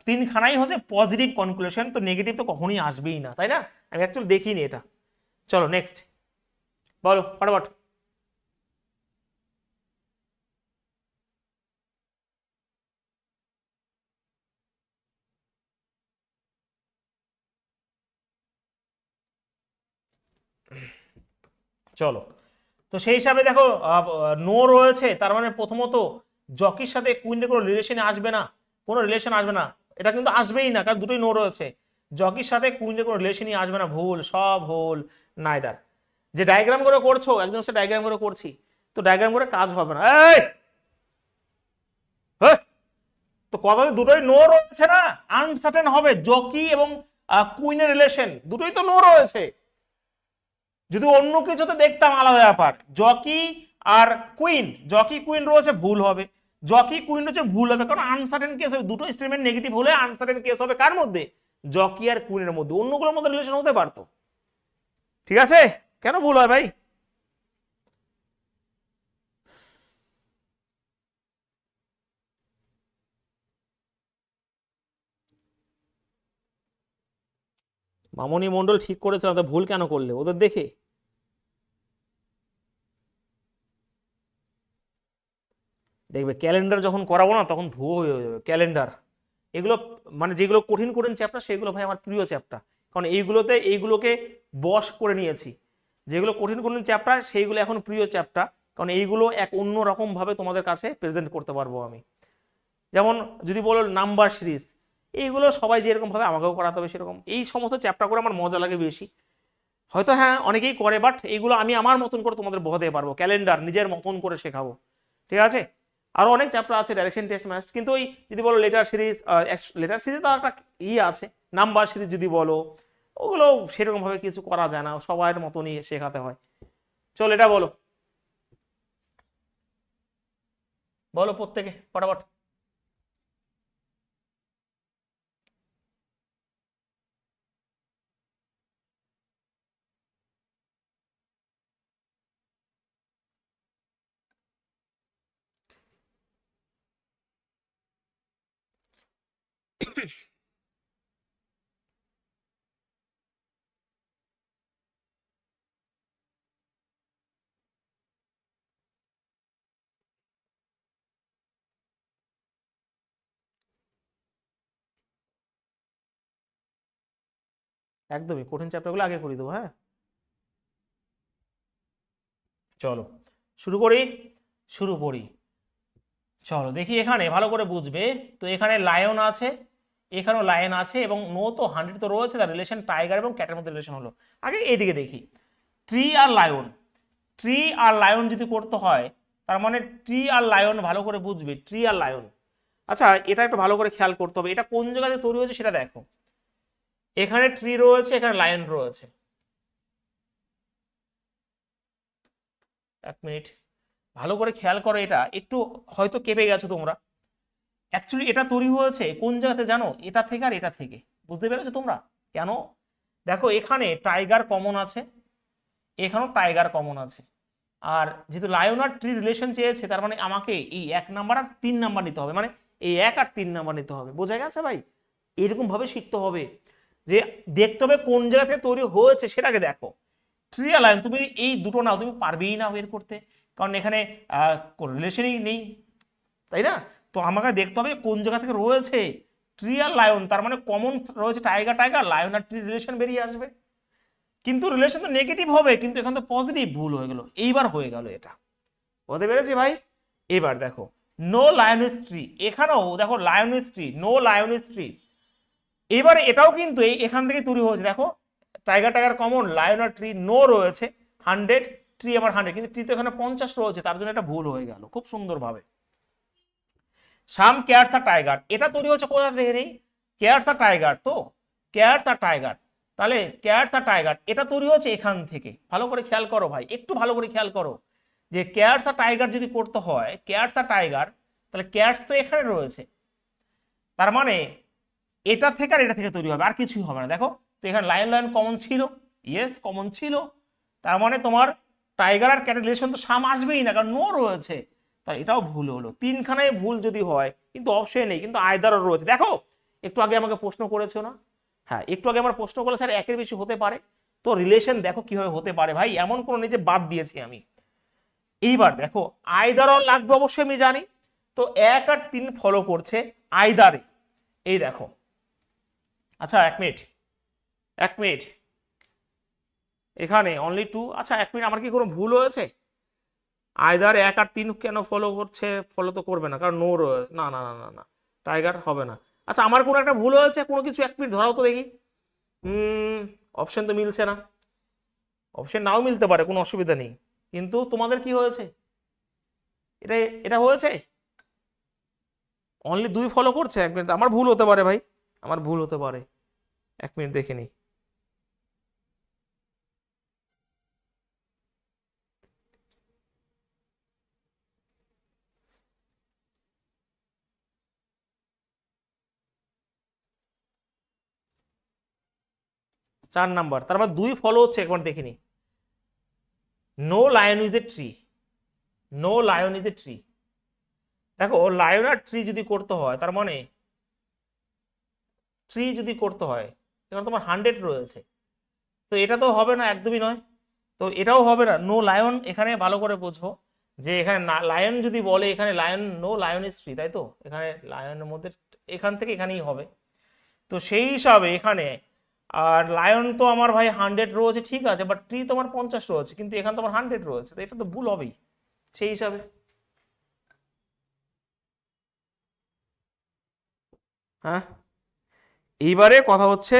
3খানাই হচ্ছে পজিটিভ কনক্লুশন, তো নেগেটিভ তো কখনোই আসবেই না, তাই না? আমি অ্যাকচুয়ালি দেখিনি এটা। চলো নেক্সট বলো ফটাফট। চলো, তো সেই হিসাবে দেখো নো রয়েছে, তার মানে প্রথমত জকির সাথে কুইনের কোনো রিলেশনে আসবে না, কোনো রিলেশন আসবে না, এটা কিন্তু আসবেই না, কারণ দুটোই নো রয়েছে, জকির সাথে কুইনের কোনো রিলেশনই আসবে না, ভুল, সব ভুল, নাইদার। যে ডায়াগ্রাম করে করছো একজন সাথে ডায়াগ্রাম করে করছি, তো ডায়াগ্রাম করে কাজ হবে না, এই তো কথা দুটোই নো রয়েছে না, আনসার্টেন হবে, জকি এবং কুইনের রিলেশন দুটোই তো নো রয়েছে, যদি অন্য কিছুতে দেখতাম আলাদা ব্যাপার, জকি আর কুইন, জকি কুইন রয়েছে, ভুল হবে। জকি কুইন হচ্ছে ভুল হবে, কারণ আনসার্টেন কেস হবে, দুটো স্টেটমেন্ট নেগেটিভ হলে আনসার্টেন কেস হবে কার মধ্যে? জকি আর কুইনের মধ্যে, অন্যগুলোর মধ্যে রিলেশন হতে পারতো। ঠিক আছে, কেন ভুল হয় ভাই? মামনি মন্ডল ঠিক করেছে, না ভুল কেন করলে ওদের দেখে? দেখবে ক্যালেন্ডার যখন করাবো না তখন ধুয়ো হয়ে যাবে ক্যালেন্ডার। এগুলো মানে যেগুলো কঠিন কঠিন চ্যাপ্টার সেগুলো ভাই আমার প্রিয় চ্যাপ্টার, কারণ এইগুলোকে বশ করে নিয়েছি। যেগুলো কঠিন কঠিন চ্যাপ্টার সেইগুলো এখন প্রিয় চ্যাপ্টার, কারণ এইগুলো এক অন্য রকম ভাবে তোমাদের কাছে প্রেজেন্ট করতে পারবো আমি। যেমন যদি বলো নাম্বার সিরিজ, এইগুলো সবাই যেরকম ভাবে আমাকেও করাতে হবে সেরকম। এই সমস্ত চ্যাপ্টার করে আমার মজা লাগে বেশি। হয়তো হ্যাঁ অনেকেই করে, বাট এইগুলো আমি আমার মতন করে তোমাদের বোঝাতে পারবো, ক্যালেন্ডার নিজের মতন করে শেখাবো। ঠিক আছে, আরো অনেক চ্যাপ্টার আছে, ডাইরেকশন টেস্ট ম্যাথ, কিন্তু ওই যদি বলো লেটার সিরিজ, লেটার সিরিজ তো একটা আছে, নাম্বার সিরিজ যদি বলো, ওগুলো সেরকম ভাবে কিছু করা যায় না, সবার মতনই শেখাতে হয়। চল এটা বলো, বলো প্রত্যেকে ফটাফট। একদমই কঠিন চ্যাপ্টারগুলো আগে করে দেবো, হ্যাঁ। চলো শুরু করি, শুরু করি। চলো দেখি, এখানে ভালো করে বুঝবে। তো এখানে লায়ন আছে, এখানেও লায়ন আছে, এবং নো তো 100 তো রয়েছে, তার রিলেশন টাইগার এবং ক্যাটের মধ্যে রিলেশন হলো। আগে এইদিকে দেখি, ট্রি আর লায়ন, ট্রি আর লায়ন যদি করতে হয়, তার মানে ট্রি আর লায়ন, ভালো করে বুঝবে, ট্রি আর লায়ন। আচ্ছা এটা একটু ভালো করে খেয়াল করতে হবে, এটা কোন জায়গাতে তৈরি হয়েছে সেটা দেখো। এখানে ট্রি রয়েছে, এখানে লায়ন রয়েছে। এক মিনিট, ভালো করে খেয়াল করো, এটা একটু হয়তো কেঁপে গেছো তোমরা। অ্যাকচুয়ালি এটা তৈরি হয়েছে কোন জায়গাতে জানো? এটা থেকে আর এটা থেকে, বুঝতে পেরেছো তোমরা কেন? দেখো এখানে টাইগার কমন আছে, এখানেও টাইগার কমন আছে, আর যেহেতু লায়ন আর ট্রি রিলেশন চেয়েছে, তার মানে আমাকে এই 1 নাম্বার আর 3 নাম্বার নিতে হবে, মানে এই 1 আর 3 নাম্বার নিতে হবে। বোঝা গেছে ভাই? এরকম ভাবে শিখতে হবে, যে দেখতে হবে কোন জায়গা থেকে তৈরি হয়েছে সেটাকে দেখো। ট্রি আর লায়ন তুমি এই দুটো নাও, তুমি পারবেই না বের করতে, কারণ এখানে রিলেশনই নেই, তাই না? তো আমাকে দেখতে হবে কোন জায়গা থেকে রয়েছে। ট্রি আর লায়ন, তার মানে কমন রয়েছে টাইগার, টাইগার লায়ন আর ট্রি রিলেশন বেরিয়ে আসবে, কিন্তু রিলেশন তো নেগেটিভ হবে, কিন্তু এখানে তো পজিটিভ, ভুল হয়ে গেল, এইবার হয়ে গেল এটা। বুঝতে পেরেছি ভাই? এবার দেখো নো লায়নিস ট্রি, এখানেও দেখো লায়নিস ট্রি, নো লায়নিস ট্রি। এবারে এটাও কিন্তু এখান থেকে তৈরি হয়েছে, দেখো টাইগার টাইগার কমন, লায়ন আর ট্রি নো রয়েছে 100, ট্রি আমার 100, কিন্তু ট্রি তো এখানে 50 রয়েছে, তার জন্য এটা ভুল হয়ে গেল খুব সুন্দরভাবে। সাম ক্যাটস আর টাইগার, এটা তৈরি হচ্ছে কোথা দেখে নেই, ক্যাটস আর টাইগার, তো ক্যাটস আর টাইগার, তাহলে ক্যাটস আর টাইগার এটা তৈরি হচ্ছে এখান থেকে। ভালো করে খেয়াল করো ভাই, একটু ভালো করে খেয়াল করো, যে ক্যাটস আর টাইগার যদি করতে হয়, ক্যাটস আর টাইগার, তাহলে ক্যাটস তো এখানে রয়েছে, তার মানে এটা থেকে আর এটা থেকে তৈরি হবে, আর কিছুই হবে না। দেখো তো এখানে লায়ন লায়ন কমন ছিল, ইয়েস কমন ছিল, তার মানে তোমার টাইগার আর ক্যাটের রিলেশন তো সাম আসবেই না, কারণ নো রয়েছে, তাই এটাও ভুল হলো। তিনখানায় ভুল যদি হয়, কিন্তু অপশন নেই, কিন্তু আয়দারও রয়েছে। দেখো একটু আগে আমাকে প্রশ্ন করেছো না? হ্যাঁ একটু আগে আমার প্রশ্ন করে স্যার একের বেশি হতে পারে, তো রিলেশন দেখো কিভাবে হতে পারে ভাই, এমন কোনো নেই যে বাদ দিয়েছি আমি। এইবার দেখো আয়দারও লাগবে অবশ্যই আমি জানি, তো 1 আর 3 ফলো করছে আয়দারে, এই দেখো। আচ্ছা এক মিনিট, এক মিনিট, এখানে অনলি 2, আচ্ছা এক মিনিট, আমার কি কোনো ভুল হয়েছে? আয়দার 1 আর 3 কেন ফলো করছে? ফলো তো করবে না, কারণ নো রয়েছে, না না না না না, টাইগার হবে না। আচ্ছা আমার কোনো একটা ভুল হয়েছে কোনো কিছু, এক মিনিট ধরাও তো দেখি। অপশন তো মিলছে না, অপশন নাও মিলতে পারে, কোনো অসুবিধা নেই, কিন্তু তোমাদের কি হয়েছে? এটা এটা হয়েছে অনলি 2 ফলো করছে। এক মিনিট, আমার ভুল হতে পারে ভাই, আমার ভুল হতে পারে, এক মিনিট দেখে নিই। 4 নাম্বার, তার মানে 2 ফলো হচ্ছে, একবার দেখিনি। No lion is a tree, no lion is a tree. দেখো লায়ন আর ট্রি যদি করতে হয়, তার মানে ট্রি যদি করতে হয় এখানে তোমার 100 রয়েছে, তো এটা তো হবে না, একদমই নয়। তো এটাও হবে না। নো লায়ন, এখানে ভালো করে বুঝবো যে এখানে লায়ন যদি বলে, এখানে lion, no lion is tree, তাই তো, এখানে লায়নের মধ্যে এখান থেকে এখানেই হবে। তো সেই হিসাবে এখানে, আর লায়ন তো আমার ভাই 100 রয়েছে, ঠিক আছে, বাট ট্রি তো আমার 50 রয়েছে, কিন্তু এখানে তো আমার 100 রয়েছে, তো এটা তো ভুল হবেই সেই হিসাবে। হ্যাঁ, এইবারে কথা হচ্ছে,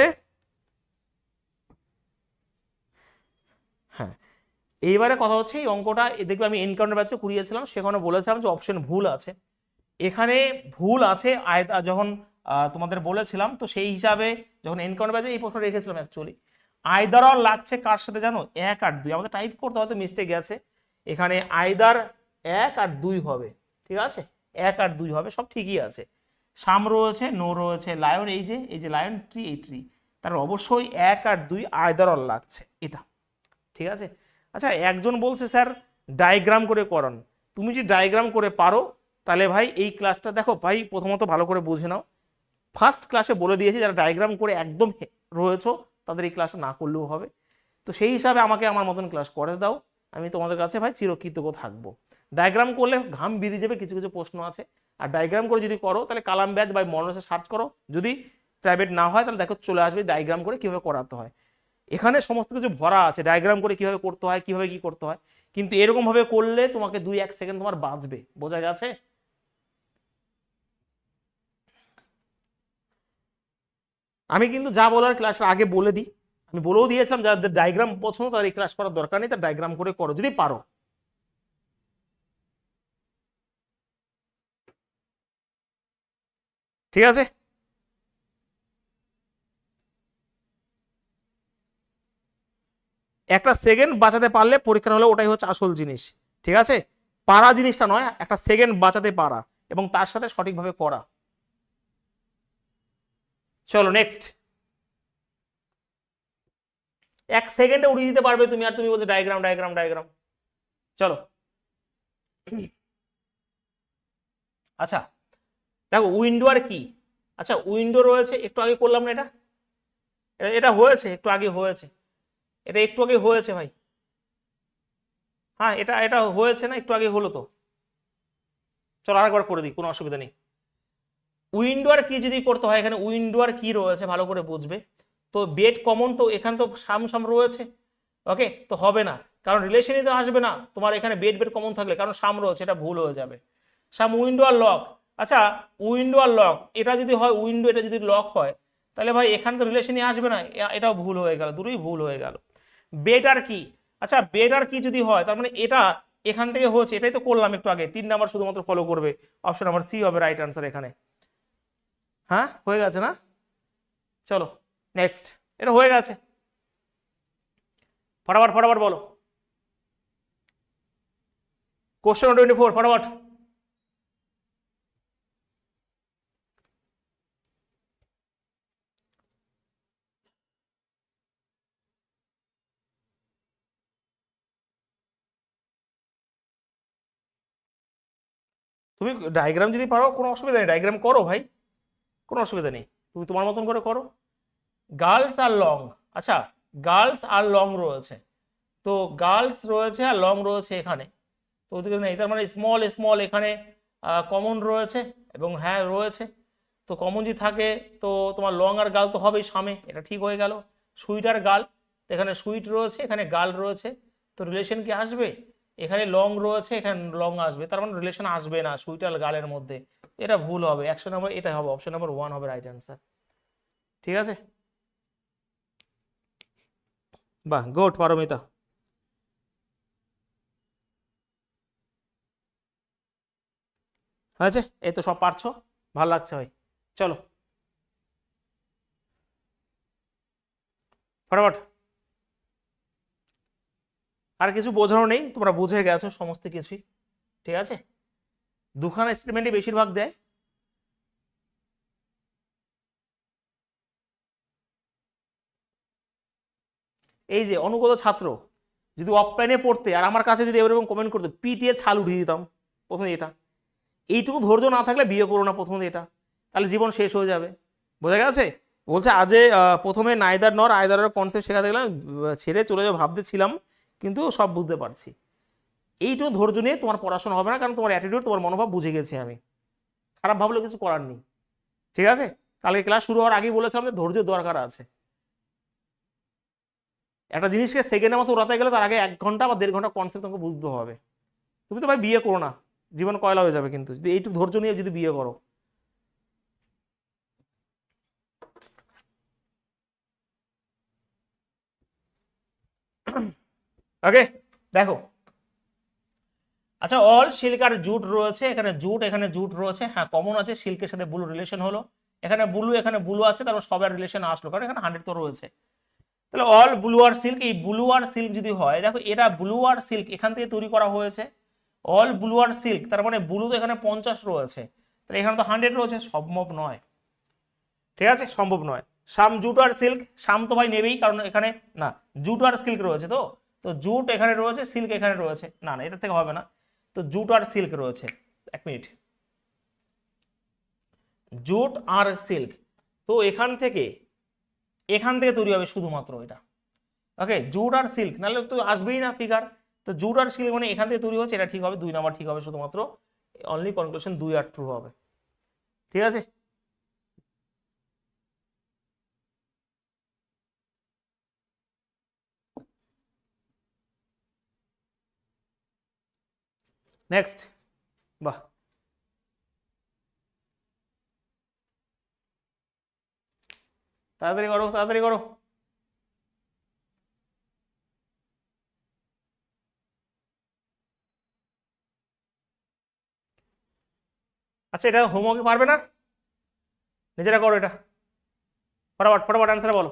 হ্যাঁ এইবারে কথা হচ্ছে এই অঙ্কটা দেখবে আমি এনকাউন্টার ব্যাচে করিয়েছিলাম, সেখানে বলেছিলাম যে অপশন ভুল আছে। এখানে ভুল আছে যখন তোমাদের বলেছিলাম, তো সেই হিসাবে যখন এনকাউন্টার ব্যাচে এই প্রশ্ন রেখেছিলাম অ্যাকচুয়ালি, আইদার অর লাগছে কার সাথে জানো, 1 আর 2, আমাদের টাইপ করতে হয়তো মিস্টেক গেছে, এখানে আইদার 1 আর 2 হবে, ঠিক আছে, 1 আর 2 হবে, সব ঠিকই আছে। সাম রয়েছে, নো রয়েছে, লায়ন, এই যে লায়ন, ট্রি, এই ট্রি, তার অবশ্যই 1 আর 2 আইদার অর লাগছে, এটা ঠিক আছে। আচ্ছা, একজন বলছে স্যার ডায়াগ্রাম করে করান, তুমি যদি ডায়াগ্রাম করে পারো তাহলে ভাই এই ক্লাসটা দেখো ভাই, প্রথমত ভালো করে বুঝে নাও, ফার্স্ট ক্লাসে বলে দিয়েছি যারা ডায়াগ্রাম করে একদম রয়েছো তাদের এই ক্লাসটা না করলেও হবে। তো সেই হিসাবে আমাকে আমার মতন ক্লাস করে দাও, আমি তোমাদের কাছে ভাই চিরকৃতজ্ঞ থাকবো। ডায়াগ্রাম করলে ঘাম বেরিয়ে যাবে, কিছু কিছু প্রশ্ন আছে, আর ডায়াগ্রাম করে যদি করো তাহলে কালাম ব্যাচ বা মনোসে সার্চ করো, যদি প্রাইভেট না হয় তাহলে দেখো চলে আসবে ডায়াগ্রাম করে কিভাবে করাতে হয়। এখানে সমস্ত কিছু ভরা আছে, ডায়াগ্রাম করে কিভাবে করতে হয়, কিভাবে কি করতে হয়, কিন্তু এরকম ভাবে করলে তোমাকে 2-1 সেকেন্ড তোমার বাঁচবে, বোঝা গেছে? আমি কিন্তু যা বলার ক্লাসের আগে বলে দিই, আমি বলেও দিয়েছিলাম যাদের ডায়াগ্রাম পছন্দ তাদের এই ক্লাস করার দরকার নেই, তার ডায়াগ্রাম করে করো যদি পারো। ঠিক আছে, একটা সেকেন্ড বাঁচাতে পারলে পরীক্ষার হলে ওটাই হচ্ছে আসল জিনিস, ঠিক আছে, পারা জিনিসটা নয়, একটা সেকেন্ড বাঁচাতে পারা এবং তার সাথে সঠিকভাবে করা। চলো নেক্সট। 1 সেকেন্ডে উড়িয়ে দিতে পারবে তুমি, আর তুমি বলছো ডায়াগ্রাম ডায়াগ্রাম ডায়াগ্রাম। চলো, আচ্ছা দেখো উইন্ডো আর কি, আচ্ছা উইন্ডো রয়েছে, একটু আগে করলাম না এটা, এটা হয়েছে একটু আগে হয়েছে, এটা একটু আগে হয়েছে ভাই, হ্যাঁ এটা এটা হয়েছে না, একটু আগে হলো তো। চলো আরেকবার করে দিই, কোনো অসুবিধা নেই। উইন্ডো আর কি যদি করতে হয়, এখানে উইন্ডো আর কি রয়েছে ভালো করে বুঝবে। তো বেড কমন, তো এখানে তো সাম সাম রয়েছে, ওকে, তো হবে না, কারণ রিলেশনই তো আসবে না তোমার এখানে বেড বেড কমন থাকলে, কারণ সাম রয়েছে, এটা ভুল হয়ে যাবে। সাম উইন্ডো আর লক, আচ্ছা উইন্ডো আর লক, এটা যদি হয় উইন্ডো, এটা যদি লক হয় তাহলে ভাই এখানে তো রিলেশনই আসবে না, এটাও ভুল হয়ে গেল, দুটোই ভুল হয়ে গেল। বেড আর কি, আচ্ছা বেড আর কি যদি হয় তার মানে এটা এখান থেকে হচ্ছে, এটাই তো করলাম একটু আগে, 3 নাম্বার শুধুমাত্র ফলো করবে, অপশন নাম্বার সি হবে রাইট আনসার এখানে। হ্যাঁ হয়ে গেছে না, চলো নেক্সট, এটা হয়ে গেছে, ফটাফট ফটাফট বলো। কোশ্চেন 24 ফটাফট। তুমি ডায়াগ্রাম যদি পারো কোনো অসুবিধা নেই, ডায়াগ্রাম করো ভাই, কোনো অসুবিধা নেই, তুমি তোমার মতন করে করো। গার্লস আর লং, আচ্ছা গার্লস আর লং রয়েছে, তো গার্লস রয়েছে আর লং রয়েছে এখানে, তো ওদিকে নেই, তার মানে স্মল স্মল এখানে কমন রয়েছে, এবং হ্যাঁ রয়েছে, তো কমন যদি থাকে তো তোমার লং আর গাল তো হবেই সামে, এটা ঠিক হয়ে গেল। সুইট আর গাল, এখানে সুইট রয়েছে এখানে গাল রয়েছে, তো রিলেশন কি আসবে, এখানে লং রয়েছে এখানে লং আসবে, তার মানে রিলেশন আসবে না সুইট আর গালের মধ্যে, এটা ভুল হবে, অপশন নাম্বার এটা হবে, অপশন নাম্বার 1 হবে রাইট অ্যান্সার, ঠিক আছে। বাহ গুড পারমিতা। হয়েছে, এই তো সব পারছো, ভালো লাগছে ভাই, চলো ফটাফট। আর কিছু বোঝানো নেই, তোমরা বুঝে গেছো সমস্ত কিছুই, ঠিক আছে, দুখানা স্টেটমেন্টই বেশিরভাগ দেয়। এই যে অনুগত ছাত্র যদি অফলাইনে পড়তে আর আমার কাছে যদি এরকম কমেন্ট করতে, পিটিয়ে ছাল উঠিয়ে দিতাম প্রথমে। এটা এইটুকু ধৈর্য না থাকলে বিয়ে করো না প্রথমে, এটা তাহলে জীবন শেষ হয়ে যাবে। বোঝা গেছে? বলছে আজে প্রথমে নাইদার নর আইদারের কনসেপ্ট শেখাতে গেলাম, ছেড়ে চলে যাও ভাবতে ছিলাম, কিন্তু সব বুঝতে পারছি। এইটুকু ধৈর্য নিয়ে তোমার পড়াশোনা হবে না, কারণ তোমার অ্যাটিটিউড, তোমার মনোভাব বুঝে গেছি আমি। খারাপ ভাবলেও কিছু করার নেই, ঠিক আছে? কালকে ক্লাস শুরু হওয়ার আগেই বলেছিলাম যে ধৈর্যের দরকার আছে। একটা জিনিসকে সেকেন্ডের মতো উড়াতে গেলে তার আগে 1 ঘন্টা বা 1.5 ঘন্টা কনসেপ্ট তোমাকে বুঝতে হবে। তুমি তো ভাই বিয়ে করো না, জীবন কয়লা হয়ে যাবে কিন্তু যদি এইটুকু ধৈর্য নিয়ে যদি বিয়ে করো। ওকে, দেখো। আচ্ছা, অল সিল্ক আর জুট রয়েছে, এখানে জুট, এখানে জুট রয়েছে। হ্যাঁ, কমন আছে, সিল্কের সাথে ব্লু রিলেশন হলো, এখানে ব্লু আছে, তারপর সবার রিলেশন আসলো, কারণ এখানে 100 তো রয়েছে। তাহলে অল ব্লু আর সিল্ক, এই ব্লু আর সিল্ক যদি হয়, দেখো এটা ব্লু আর সিল্ক এখান থেকে তৈরি করা হয়েছে। অল ব্লু আর সিল্ক, তার মানে ব্লু তো এখানে 50 রয়েছে, তাহলে এখানে তো 100 রয়েছে, সম্ভব নয়। ঠিক আছে, সম্ভব নয়। সাম জুট আর সিল্ক, সাম তো ভাই নেবেই, কারণ এখানে না জুট আর সিল্ক রয়েছে, তো তো জুট এখানে রয়েছে, সিল্ক এখানে রয়েছে, না না এটা থেকে হবে না, তো জুট আর সিল্ক রয়েছে। 1 মিনিট, জুট আর সিল্ক, তো এখান থেকে তৈরি হবে শুধুমাত্র এটা। ওকে, জুট আর সিল্ক, নাহলে তো আসবেই না ফিগার। তো জুট আর সিল্ক মানে এখান থেকে তৈরি হচ্ছে, এটা ঠিক হবে, 2 নাম্বার ঠিক হবে শুধুমাত্র, অনলি কনক্লুশন 2 আর ট্রু হবে। ঠিক আছে, নেক্সট। বাহ, তাড়াতাড়ি করো, তাড়াতাড়ি করো। আচ্ছা, এটা হোমওয়ার্কে পারবে না? নিজেরা করো এটা, ফটাফট ফটাফট অ্যান্সার বলো।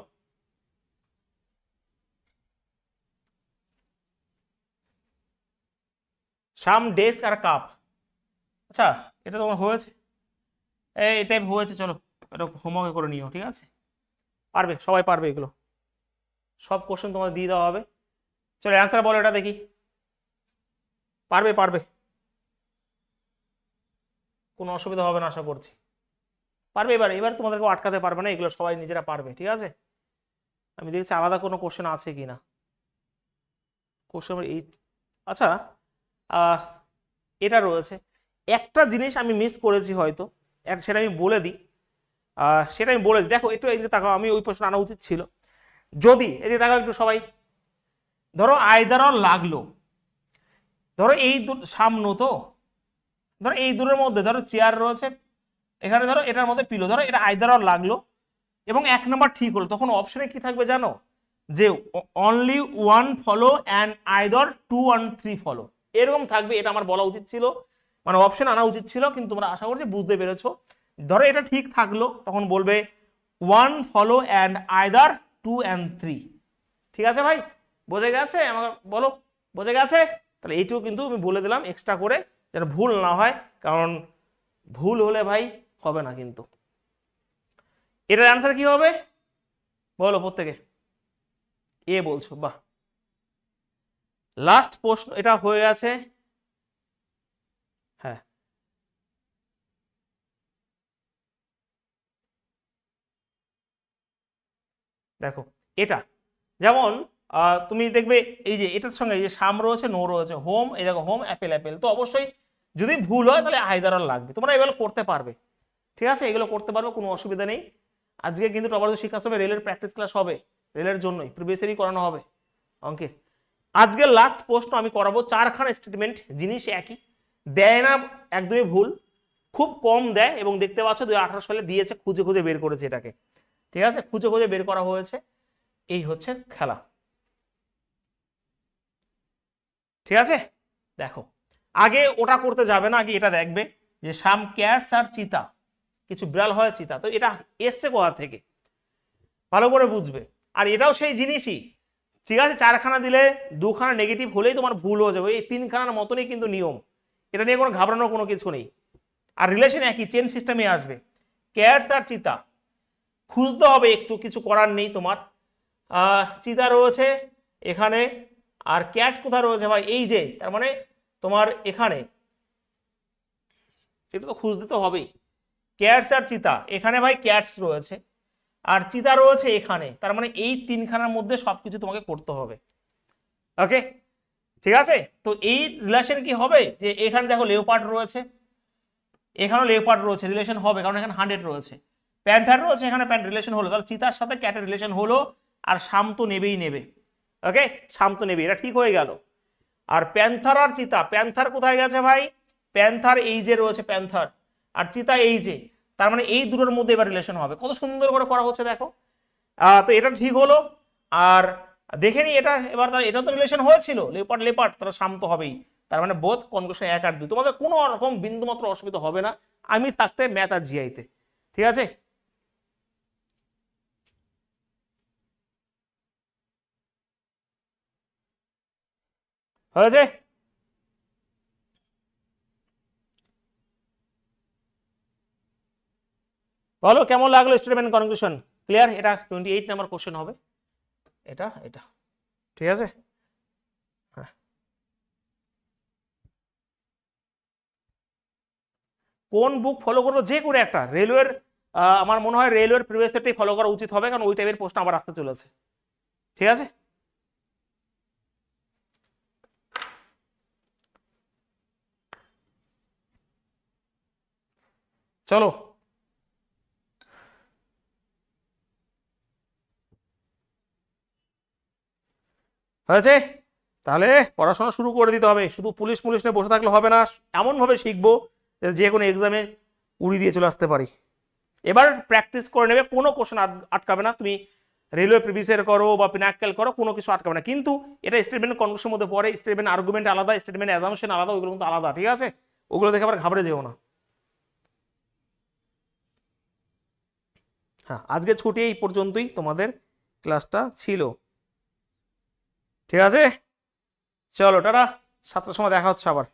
সাম ডেস্ক আর কাপ, আচ্ছা এটা তোমার হয়েছে, এই টাইপ হয়েছে, চলো এটা হোমওয়ার্কে করে নিও, ঠিক আছে? পারবে, সবাই পারবে, এগুলো সব কোশ্চেন তোমাদের দিয়ে দেওয়া হবে। চলো অ্যান্সার বলো এটা দেখি, পারবে পারবে, কোনো অসুবিধা হবে না আশা করছি, পারবে। এবার এবার তোমাদেরকে আটকাতে পারবে না, এগুলো সবাই নিজেরা পারবে, ঠিক আছে? আমি দেখছি আলাদা কোনো কোশ্চেন আছে কি না। কোশ্চেন নাম্বার 8, আচ্ছা এটা রয়েছে। একটা জিনিস আমি মিস করেছি হয়তো, সেটা আমি বলে দিই, দেখো একটু এই দিকে তাকাও, আমি ওই প্রশ্ন আনা উচিত ছিল। যদি এই দিকে তাকাও একটু সবাই, ধরো আইদার অর লাগলো, ধরো এই সামনে, তো ধরো এই দূরের মধ্যে ধরো চেয়ার রয়েছে, এখানে ধরো এটার মধ্যে পিলো, ধরো এটা আইদার অর লাগলো এবং 1 নাম্বার ঠিক হলো, তখন অপশনে কি থাকবে জানো? যে only 1 follow and either 2 and 3 follow, এরকম থাকবে। এটা আমার বলা উচিত ছিল, মানে অপশন আনা উচিত ছিল, কিন্তু তোমরা আশা করছি বুঝতে পেরেছো। ধরো এটা ঠিক থাকলো, তখন বলবে 1 ফলো অ্যান্ড আইদার 2 and 3। ঠিক আছে ভাই, বোঝা গেছে? আমাকে বলো, বোঝা গেছে? তাহলে এইটুকু কিন্তু আমি বলে দিলাম এক্সট্রা করে, যেন ভুল না হয়, কারণ ভুল হলে ভাই হবে না কিন্তু। এটার অ্যান্সার কি হবে বলো প্রত্যেকে? এ বলছো, বাহ। লাস্ট প্রশ্ন এটা হয়ে গেছে, হ্যাঁ। দেখো এটা যেমন তুমি দেখবে এই যে এটার সঙ্গে এই যে সাম রয়েছে, নো রয়েছে, হোম, এই দেখো হোম অ্যাপেল অ্যাপেল, তো অবশ্যই যদি ভুল হয় তাহলে আইদার আর লাগবে। তোমরা এগুলো করতে পারবে, ঠিক আছে? এগুলো করতে পারবে, কোনো অসুবিধা নেই। আজকে কিন্তু টপারদের শিক্ষাশ্রমে রেলের প্র্যাকটিস ক্লাস হবে, রেলের জন্যই প্রিভিয়াসেরই করানো হবে অঙ্কের। আজকের লাস্ট প্রশ্ন আমি করাবো, 4খানা স্টেটমেন্ট, জিনিস একই, দেয় না একদমই ভুল, খুব কম দেয়, এবং দেখতে পাচ্ছ 2018 সালে দিয়েছে, খুঁজে খুঁজে বের করেছে এটাকে, ঠিক আছে? খুঁজে খুঁজে বের করা হয়েছে, এই হচ্ছে খেলা, ঠিক আছে? দেখো আগে ওটা করতে যাবে না, আগে এটা দেখবে যে সাম ক্যাটস আর চিতা, কিছু বিড়াল হয় চিতা, তো এটা এসছে কোথা থেকে, ভালো করে বুঝবে। আর এটাও সেই জিনিসই, ঠিক আছে? 4খানা দিলে 2খানা নেগেটিভ হলেই তোমার ভুল হয়ে যাবে, এই 3খানার মতনই কিন্তু নিয়ম, এটা নিয়ে কোনো ঘাবড়ানোর কোনো কিছু নেই। আর রিলেশন একই, চেন সিস্টেমে আসবে। ক্যাটস আর চিতা খুঁজতে হবে একটু, কিছু করার নেই তোমার, চিতা রয়েছে এখানে, আর ক্যাট কোথায় রয়েছে ভাই, এই যে, তার মানে তোমার এখানে, এটা তো খুঁজতে তো হবেই, ক্যাটস আর চিতা, এখানে ভাই ক্যাটস রয়েছে আর চিতা রয়েছে এখানে, তার মানে এই তিনখানার মধ্যে সবকিছু তোমাকে করতে হবে। ওকে, ঠিক আছে। তো এই রিলেশন কি হবে, যে এখানে দেখো লেওপার্ড রয়েছে, এখানেও লেওপার্ড রয়েছে, রিলেশন হবে কারণ এখানে 100 রয়েছে, প্যান্থার রয়েছে এখানে, প্যান্ট রিলেশন হলো, তাহলে চিতার সাথে ক্যাটের রিলেশন হলো, আর শাম তো নেবেই নেবে। ওকে, শাম তো নেবে, এটা ঠিক হয়ে গেল। আর প্যান্থার আর চিতা, প্যান্থার কোথায় গেছে ভাই, প্যান্থার এই যে রয়েছে প্যান্থার, আর চিতা এই যে, তার মানে এই দুটোর মধ্যে এবার রিলেশন হবে, কত সুন্দর করে করা হচ্ছে দেখো। তো এটা ঠিক হলো। আর দেখে নি এটা এবার, এটা তো রিলেশন হয়েছিল লেপার্ড লেপার্ড, তারা শান্ত হবেই, তার মানে বোধ কনকশন 1 আর 2, তোমাদের কোনো রকম বিন্দুমাত্র অসুবিধা হবে না আমি থাকতে, ম্যাথ আর জিআইতে। ঠিক আছে, হয়েছে। বলো কেমন লাগলো স্টেটমেন্ট কনক্লুশন, ক্লিয়ার? এটা 28 নাম্বার কোশ্চেন হবে, এটা এটা ঠিক আছে। হ্যাঁ, কোন বুক ফলো করবো, যে কোনো একটা রেলওয়ের, আমার মনে হয় রেলওয়ের প্রিভিয়াস সেটটাই ফলো করা উচিত হবে, কারণ ওই টাইপের প্রশ্ন আবার আসতে চলেছে। ঠিক আছে, চলো। হয়েছে, তাহলে পড়াশোনা শুরু করে দিতে হবে, শুধু পুলিশ পুলিশ নিয়ে বসে থাকলে হবে না, এমনভাবে শিখবো যে কোনো এক্সামে উড়ি দিয়ে চলে আসতে পারি। এবার প্র্যাকটিস করে নেবে, কোনো কোশ্চেন আটকাবে না, তুমি রেলওয়ে প্রিভিয়াসের করো বা পিনাক্কেল করো, কোনো কিছু আটকাবে না। কিন্তু এটা স্টেটমেন্ট কনক্লুশনের মধ্যে পড়ে, স্টেটমেন্ট আর্গুমেন্ট আলাদা, স্টেটমেন্ট অ্যাজাম্পশন আলাদা, ওইগুলো কিন্তু আলাদা। ঠিক আছে, ওগুলো দেখে আবার ঘাবড়ে যেও না। হ্যাঁ, আজকে ছুটি এই পর্যন্তই তোমাদের ক্লাসটা ছিল। ঠিক আছে, চলো টাটা, 7টার সময় দেখা হচ্ছে আবার।